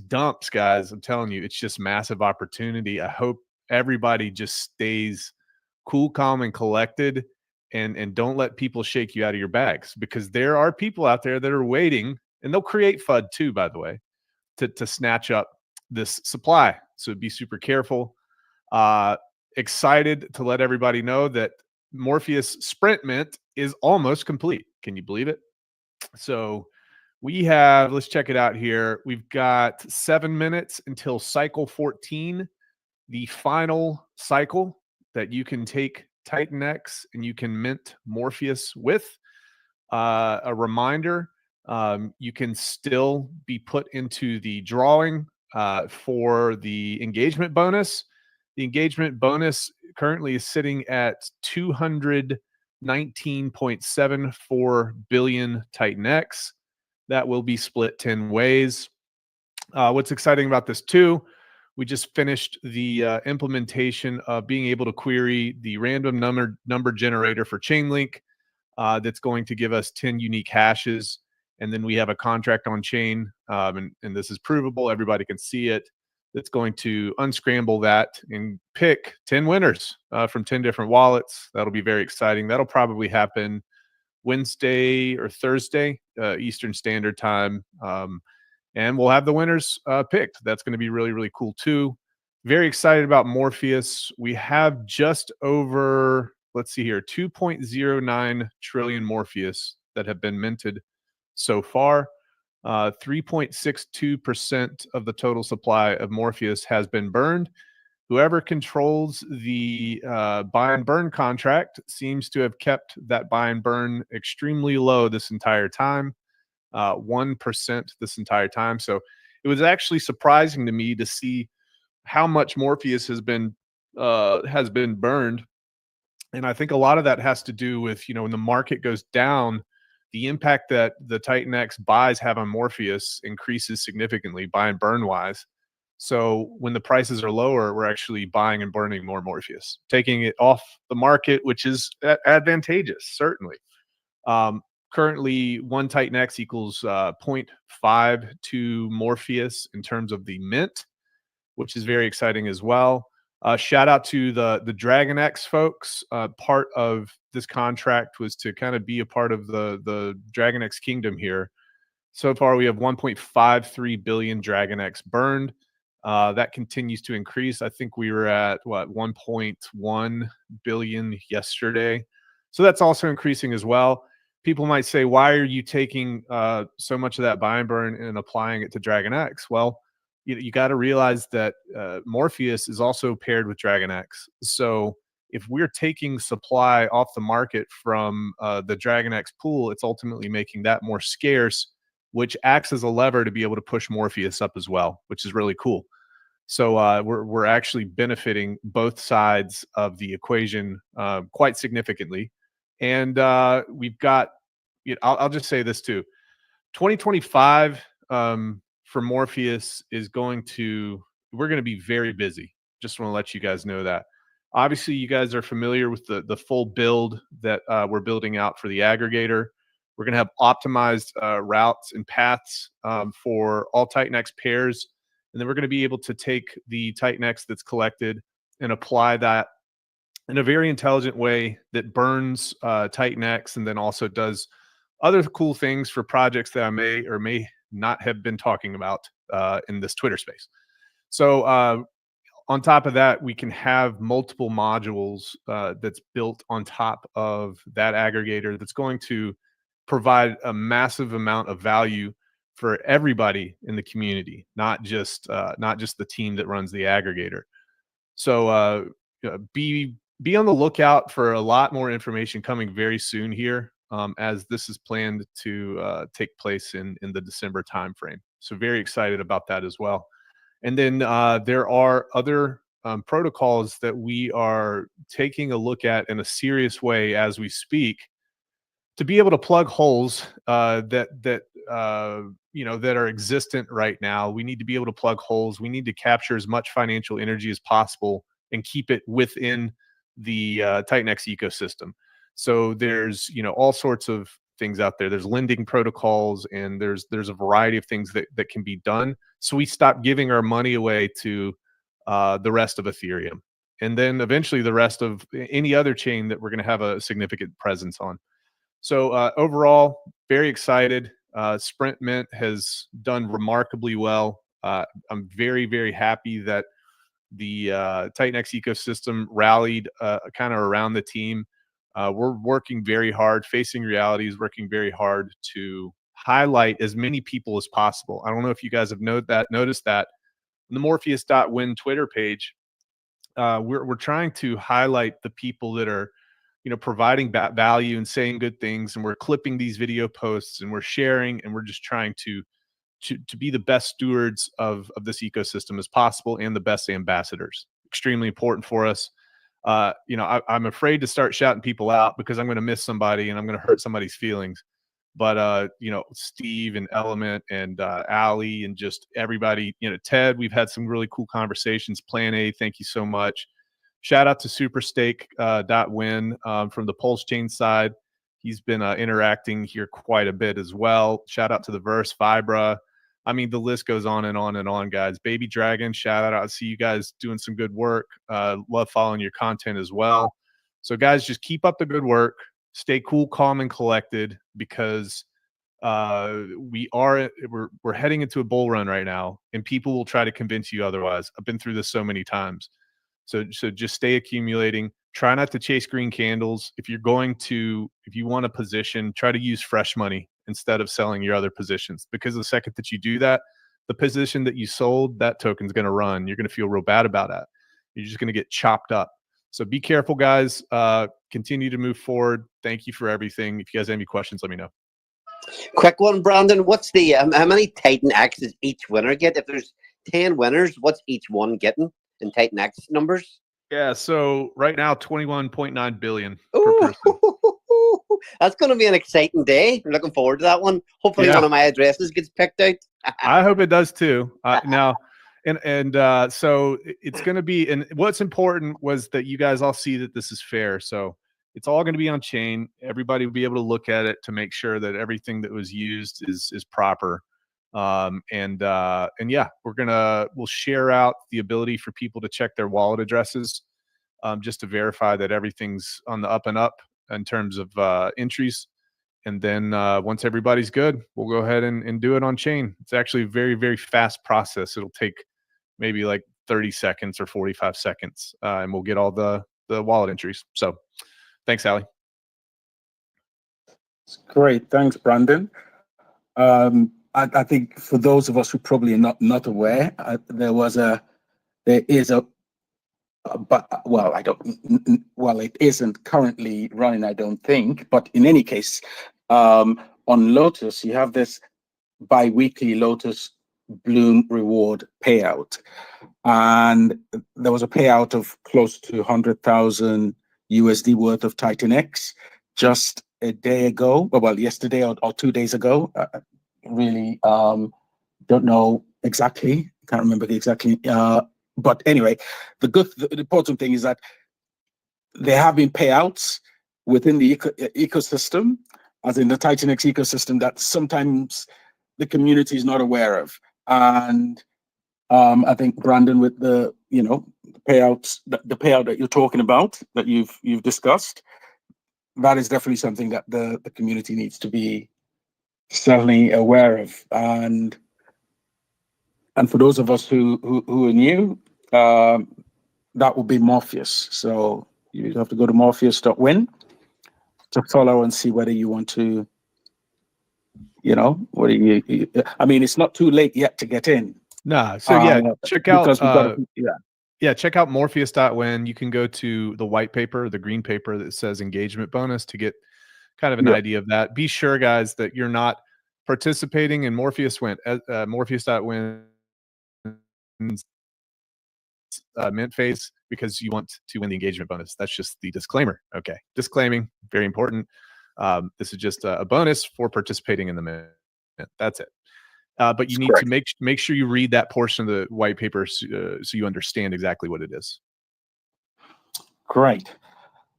dumps, guys, I'm telling you, it's just massive opportunity. I hope everybody just stays cool, calm, and collected, and don't let people shake you out of your bags, because there are people out there that are waiting, and they'll create FUD too, by the way, to snatch up this supply. So be super careful. Excited to let everybody know that Morpheus Sprint Mint is almost complete. Can you believe it? So let's check it out here. We've got 7 minutes until cycle 14, the final cycle that you can take TITANX and you can mint Morpheus with. A reminder, you can still be put into the drawing for the engagement bonus. The engagement bonus currently is sitting at 219.74 billion TITANX. That will be split 10 ways. What's exciting about this too, We just finished the implementation of being able to query the random number generator for Chainlink. That's going to give us 10 unique hashes. And then we have a contract on chain, and this is provable. Everybody can see it. That's going to unscramble that and pick 10 winners from 10 different wallets. That'll be very exciting. That'll probably happen Wednesday or Thursday, Eastern Standard Time. And we'll have the winners picked. That's going to be really, really cool too. Very excited about Morpheus. We have just over, let's see here, 2.09 trillion Morpheus that have been minted so far. 3.62% of the total supply of Morpheus has been burned. Whoever controls the buy and burn contract seems to have kept that buy and burn extremely low this entire time, 1% this entire time. So it was actually surprising to me to see how much Morpheus has been burned. And I think a lot of that has to do with, when the market goes down, the impact that the TITANX buys have on Morpheus increases significantly, buy and burn wise. So when the prices are lower, we're actually buying and burning more Morpheus, taking it off the market, which is advantageous, certainly. Currently, one TITANX equals 0.52 Morpheus in terms of the mint, which is very exciting as well. Shout out to the DragonX folks. Part of this contract was to kind of be a part of the DragonX kingdom here. So far, we have 1.53 billion DragonX burned. That continues to increase. I think we were at 1.1 billion yesterday. So that's also increasing as well. People might say, why are you taking so much of that buy and burn and applying it to DragonX? Well, you got to realize that Morpheus is also paired with DragonX. So if we're taking supply off the market from the DragonX pool, it's ultimately making that more scarce, which acts as a lever to be able to push Morpheus up as well, which is really cool. So we're actually benefiting both sides of the equation quite significantly. And we've got, I'll just say this too, 2025 for Morpheus is we're going to be very busy. Just want to let you guys know that. Obviously, you guys are familiar with the full build that we're building out for the aggregator. We're going to have optimized routes and paths for all TITANX pairs. And then we're going to be able to take the TITANX that's collected and apply that in a very intelligent way that burns TITANX and then also does other cool things for projects that I may or may not have been talking about in this Twitter space. So on top of that, we can have multiple modules that's built on top of that aggregator that's going to provide a massive amount of value for everybody in the community, not just the team that runs the aggregator. So be on the lookout for a lot more information coming very soon here, as this is planned to take place in the December timeframe. So very excited about that as well. And then there are other protocols that we are taking a look at in a serious way as we speak, to be able to plug holes that are existent right now. We need to be able to plug holes. We need to capture as much financial energy as possible and keep it within the TITANX ecosystem. So there's all sorts of things out there. There's lending protocols, and there's a variety of things that can be done. So we stop giving our money away to the rest of Ethereum, and then eventually the rest of any other chain that we're going to have a significant presence on. So overall, very excited. Sprint Mint has done remarkably well. I'm very, very happy that the TITANX ecosystem rallied kind of around the team. We're working very hard, facing realities, working very hard to highlight as many people as possible. I don't know if you guys have noticed that on the Morpheus.win Twitter page, we're trying to highlight the people that are providing value and saying good things, and we're clipping these video posts and we're sharing, and we're just trying to be the best stewards of this ecosystem as possible and the best ambassadors. Extremely important for us. I'm afraid to start shouting people out because I'm going to miss somebody and I'm going to hurt somebody's feelings. But you know, Steve and Element and Ali and just everybody, you know, Ted, we've had some really cool conversations. Plan A, thank you so much. Shout out to Superstake.win from the Pulse Chain side. He's been interacting here quite a bit as well. Shout out to the Verse, Vibra. I mean, the list goes on and on and on, guys. Baby Dragon, shout out. I see you guys doing some good work. Love following your content as well. So, guys, just keep up the good work. Stay cool, calm, and collected, because we're heading into a bull run right now, and people will try to convince you otherwise. I've been through this so many times. So just stay accumulating. Try not to chase green candles. If you want to position, try to use fresh money instead of selling your other positions, because the second that you do that, the position that you sold, that token's going to run. You're going to feel real bad about that. You're just going to get chopped up. So be careful, guys. Continue to move forward. Thank you for everything. If you guys have any questions, let me know. Quick one, Brandon. What's the how many TITANX does each winner get? If there's 10 winners, what's each one getting in TITANX numbers? Yeah, so right now 21.9 billion per person. That's going to be an exciting day. I'm looking forward to that one. Hopefully, one of my addresses gets picked out. I hope it does too. Now, so it's going to be. And what's important was that you guys all see that this is fair. So it's all going to be on chain. Everybody will be able to look at it to make sure that everything that was used is proper. And yeah, we'll share out the ability for people to check their wallet addresses, just to verify that everything's on the up and up in terms of entries. And then once everybody's good, we'll go ahead and do it on chain. It's actually a very, very fast process. It'll take maybe like 30 seconds or 45 seconds, and we'll get all the wallet entries. So thanks, Ali. Great. Thanks, Brandon. I think for those of us who probably are not aware, it isn't currently running, I don't think, but in any case, on Lotus, you have this bi-weekly Lotus Bloom reward payout, and there was a payout of close to 100,000 USD worth of TITANX just a day ago, yesterday or 2 days ago. Really don't know exactly, can't remember exactly, but anyway, the important thing is that there have been payouts within the ecosystem, as in the TITANX ecosystem, that sometimes the community is not aware of. And I think, Brandon, with the payouts, the payout that you're talking about, that you've discussed, that is definitely something that the community needs to be certainly aware of. And for those of us who are new, that will be Morpheus. So you have to go to morpheus.win to follow and see whether you want to, I mean, it's not too late yet to get in. Nah, so check out check out morpheus.win. You can go to the white paper, the green paper that says engagement bonus, to get kind of an idea of that. Be sure, guys, that you're not participating in morpheus.win mint phase because you want to win the engagement bonus. That's just the disclaimer. Okay, disclaiming, very important. This is just a bonus for participating in the mint. That's it. But you need to make sure you read that portion of the white paper so you understand exactly what it is. Great.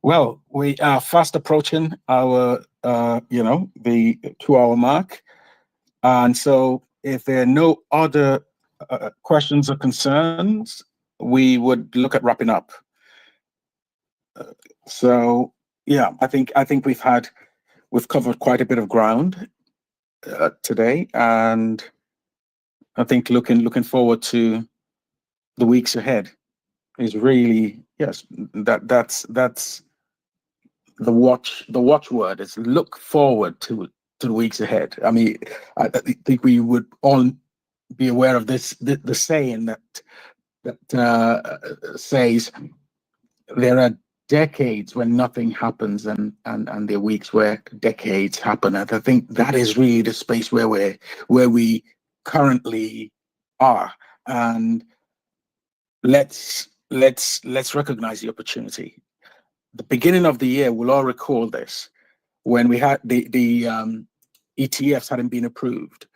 Well, we are fast approaching our, the 2-hour mark. And so if there are no other questions or concerns, we would look at wrapping up. So, yeah, I think we've covered quite a bit of ground today, and I think looking forward to the weeks ahead is really, yes, that's the watchword is look forward to the weeks ahead. I mean, I think we would all be aware of this, the saying that says there are decades when nothing happens, and there are weeks where decades happen. And I think that is really the space where we currently are. And let's recognize the opportunity. The beginning of the year, we'll all recall this, when we had the ETFs hadn't been approved.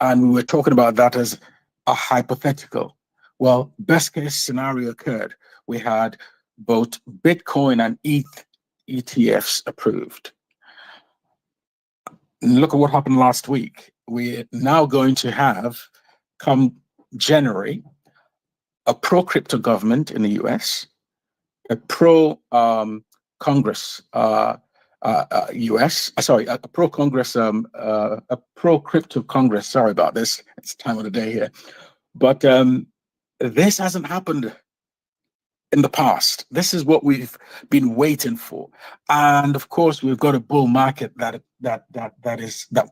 And we were talking about that as a hypothetical. Well, best case scenario occurred. We had both Bitcoin and ETH ETFs approved. Look at what happened last week. We're now going to have, come January, a pro-crypto government in the US, a pro-Congress US, sorry, a pro-Congress, a pro-crypto Congress. Sorry about this. It's time of the day here. But this hasn't happened in the past. This is what we've been waiting for. And of course, we've got a bull market that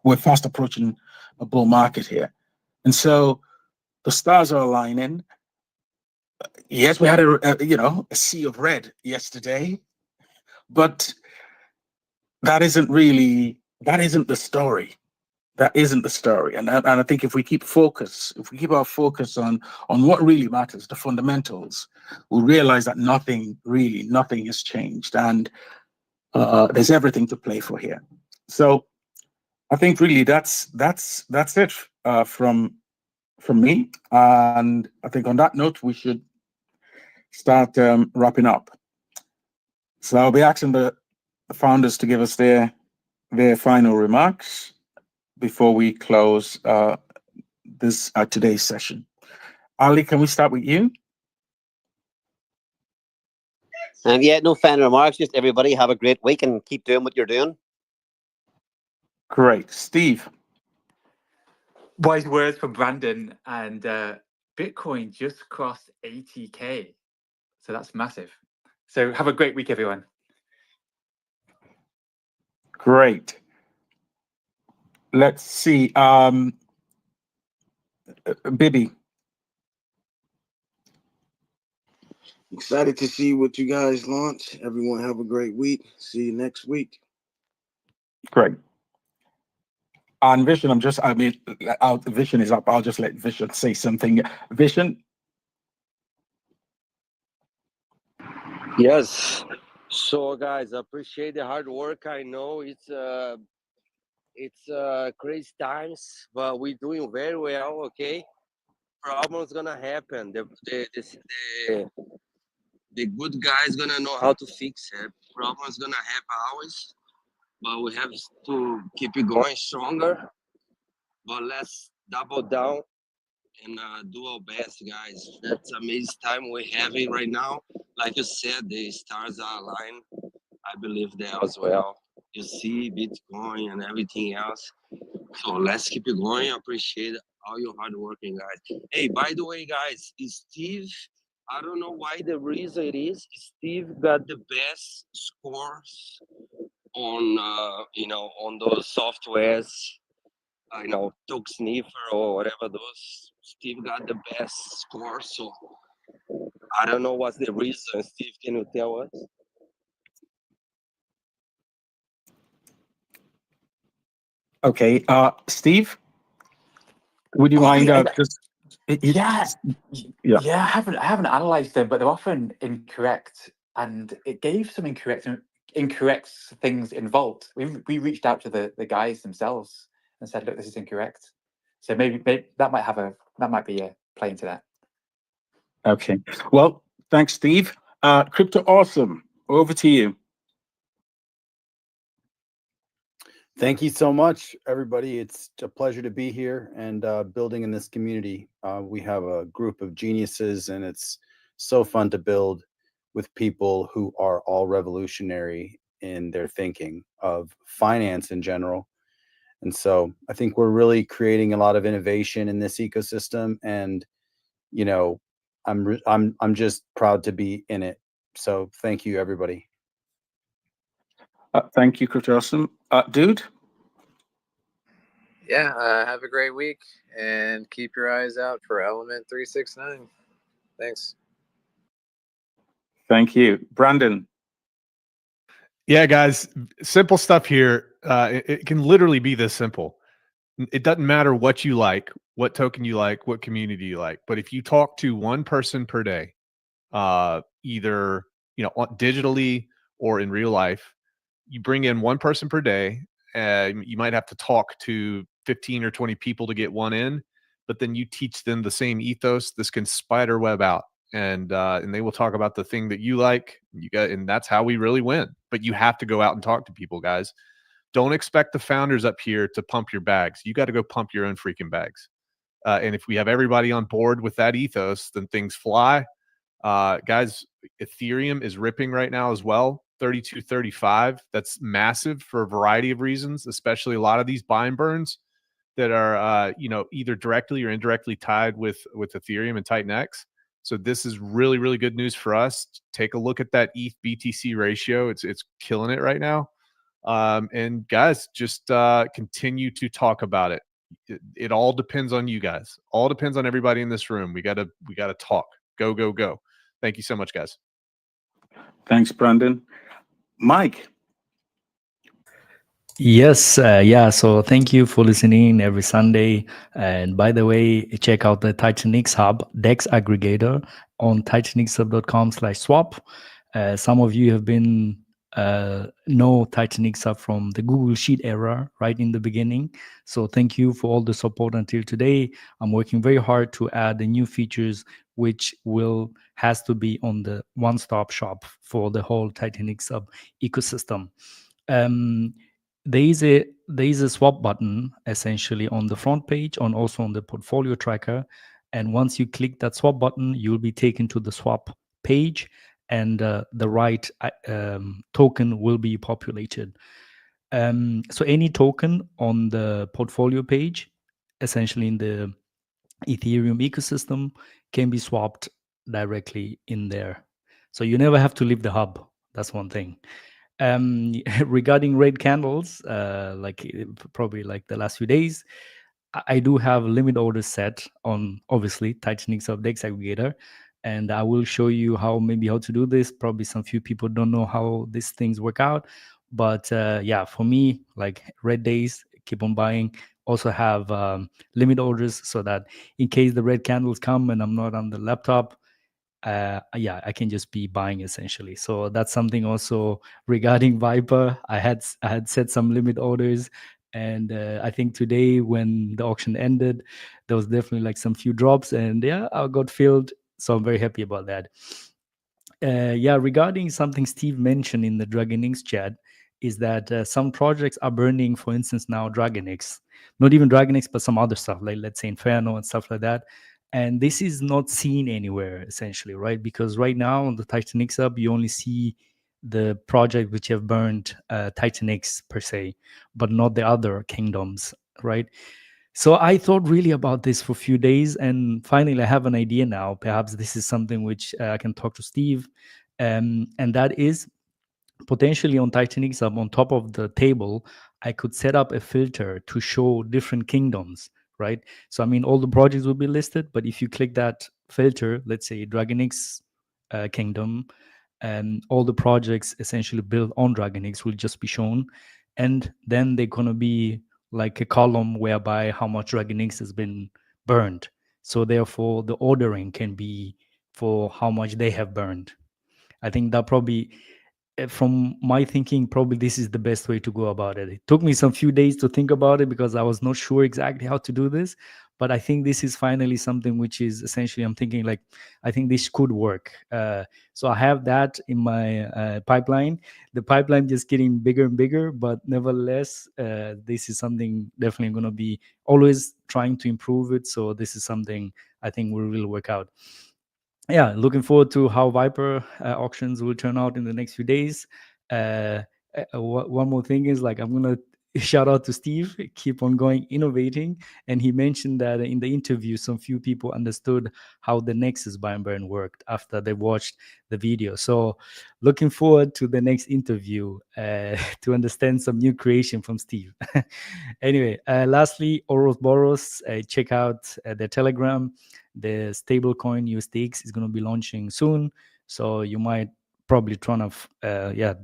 we're fast approaching a bull market here. And so the stars are aligning. Yes, we had a sea of red yesterday, but that isn't the story. That isn't the story. And I think if we keep our focus on what really matters, the fundamentals, we'll realize that nothing has changed. And there's everything to play for here. So I think really that's it from me. And I think on that note, we should start wrapping up. So I'll be asking the founders to give us their final remarks before we close today's session. Ali, can we start with you? Yeah, no final remarks. Just everybody have a great week and keep doing what you're doing. Great. Steve? Wise words from Brandon, and Bitcoin just crossed 80K. So that's massive. So have a great week, everyone. Great. Let's see. Bibi. Excited to see what you guys launch. Everyone have a great week. See you next week. Great. On Vision, Vision is up. I'll just let Vision say something. Vision? Yes. So guys, I appreciate the hard work. I know it's crazy times, but we're doing very well. Okay, problems gonna happen. The good guys gonna know how to fix it. Problems gonna happen always, but we have to keep it going stronger. But let's double down and do our best, guys. That's amazing time we're having right now. Like you said, the stars are aligned. I believe that as well. You see Bitcoin and everything else. So let's keep it going. I appreciate all your hard working, guys. Hey, by the way, guys, Steve, I don't know why the reason it is. Steve got the best scores on on those softwares. Tokenomics or whatever those. Steve got the best score, so I don't know what's the reason. Steve, can you tell us? Okay. Steve, would you mind just? Yeah, I haven't analysed them, but they're often incorrect, and it gave some incorrect things in Vault. We reached out to the guys themselves and said, look, this is incorrect. So maybe that might be a play into that. Okay. Well, thanks, Steve. Crypto Awesome, over to you. Thank you so much, everybody. It's a pleasure to be here and building in this community. We have a group of geniuses, and it's so fun to build with people who are all revolutionary in their thinking of finance in general. And so I think we're really creating a lot of innovation in this ecosystem, and I'm just proud to be in it. So thank you, everybody. Thank you, Crypto Awesome. Dude? Yeah, have a great week, and keep your eyes out for Element 369. Thanks. Thank you. Brandon? Yeah, guys, simple stuff here. It can literally be this simple. It doesn't matter what you like, what token you like, what community you like. But if you talk to one person per day, either digitally or in real life, you bring in one person per day You might have to talk to 15 or 20 people to get one in, but then you teach them the same ethos. This can spider web out, and they will talk about the thing that you like. And that's how we really win. But you have to go out and talk to people, guys. Don't expect the founders up here to pump your bags. You got to go pump your own freaking bags. And if we have everybody on board with that ethos, then things fly. Guys, Ethereum is ripping right now as well. 32.35. That's massive for a variety of reasons, especially a lot of these buy and burns that are either directly or indirectly tied with Ethereum and TITANX. So this is really, really good news for us. Take a look at that ETH BTC ratio. It's killing it right now. And guys, just continue to talk about it. It all depends on you guys. All depends on everybody in this room. We gotta talk. Go, go, go. Thank you so much, guys. Thanks, Brandon. Mike. Yes, yeah. So thank you for listening every Sunday. And by the way, check out the TITANX Hub DEX aggregator on titanxhub.com/swap. Some of you have been know TITANX Hub from the Google Sheet era right in the beginning. So thank you for all the support until today. I'm working very hard to add the new features, which has to be on the one-stop shop for the whole TITANX Hub ecosystem. There is a swap button essentially on the front page and also on the portfolio tracker. And once you click that swap button, you'll be taken to the swap page, and the right token will be populated. So any token on the portfolio page, essentially in the Ethereum ecosystem, can be swapped directly in there. So you never have to leave the hub. That's one thing. Regarding red candles, probably like the last few days, I do have limit orders set on obviously TITANX Hub DEX aggregator, and I will show you how to do this. Probably some few people don't know how these things work out, but yeah, for me, like red days, keep on buying. Also have limit orders so that in case the red candles come and I'm not on the laptop, yeah, I can just be buying essentially. So that's something also regarding Viper. I had set some limit orders, and I think today when the auction ended, there was definitely like some few drops, and yeah, I got filled. So I'm very happy about that. Yeah, regarding something Steve mentioned in the DragonX chat, is that some projects are burning, for instance, now DragonX, not even DragonX, but some other stuff, like let's say Inferno and stuff like that. And this is not seen anywhere, essentially, right? Because right now on the TITANX Hub, you only see the project which have burned TITANX per se, but not the other kingdoms, right? So I thought really about this for a few days, and finally I have an idea now. Perhaps this is something which I can talk to Steve, and that is potentially on TITANX Hub, on top of the table, I could set up a filter to show different kingdoms, right? So I mean, all the projects will be listed, but if you click that filter, let's say DragonX kingdom, and all the projects essentially built on DragonX will just be shown, and then they're gonna be like a column whereby how much DragonX has been burned. So therefore, the ordering can be for how much they have burned. I think that probably, from my thinking, probably this is the best way to go about it. It took me some few days to think about it because I was not sure exactly how to do this, but I think this is finally something which is essentially, I'm thinking like, I think this could work. So I have that in my pipeline. The pipeline just getting bigger and bigger, but nevertheless, this is something definitely going to be always trying to improve it. So this is something I think will really work out. Yeah, looking forward to how Viper auctions will turn out in the next few days. One more thing is, like, I'm gonna shout out to Steve, keep on going innovating, and he mentioned that in the interview some few people understood how the Nexus buy and burn worked after they watched the video. So looking forward to the next interview to understand some new creation from Steve. Anyway, lastly, Ouroboros, check out their Telegram. The stablecoin USDX is going to be launching soon, so you might probably try to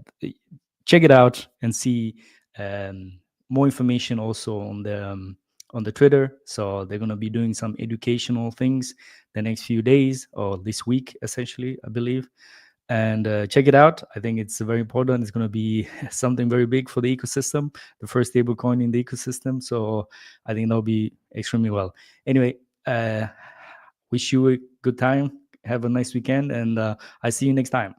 check it out and see more information also on the Twitter. So they're going to be doing some educational things the next few days or this week, essentially, I believe. and check it out. I think it's very important. It's going to be something very big for the ecosystem, the first stablecoin in the ecosystem. So I think that'll be extremely well. Anyway, wish you a good time. Have a nice weekend, and I see you next time.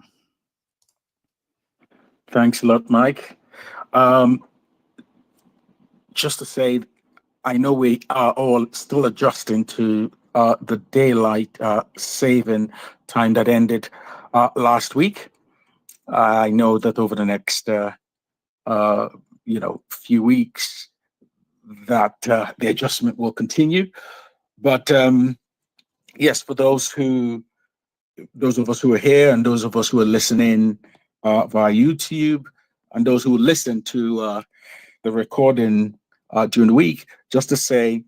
Thanks a lot, Mike. Just to say, I know we are all still adjusting to the daylight saving time that ended last week. I know that over the next few weeks that the adjustment will continue. But yes, for those of us who are here and those of us who are listening via YouTube and those who listen to the recording during the week, just to say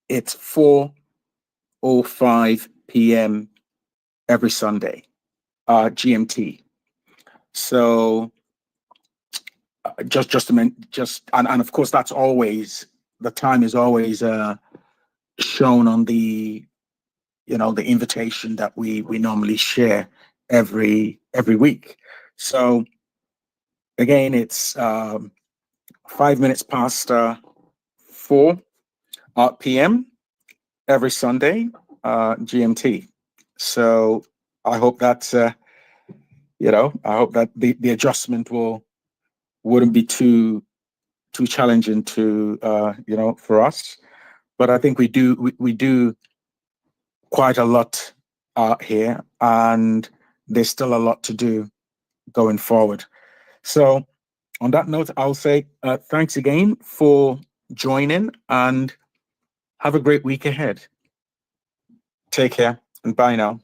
it's 4:05 p.m. every Sunday, GMT. So and of course that's always, the time is always shown on the the invitation that we normally share every week. So again, it's 5 minutes past 4 p.m. every Sunday, GMT. So I hope that's I hope that the adjustment wouldn't be too challenging to for us. But I think we do quite a lot here, and there's still a lot to do going forward. So on that note, I'll say thanks again for joining, and have a great week ahead. Take care, and bye now.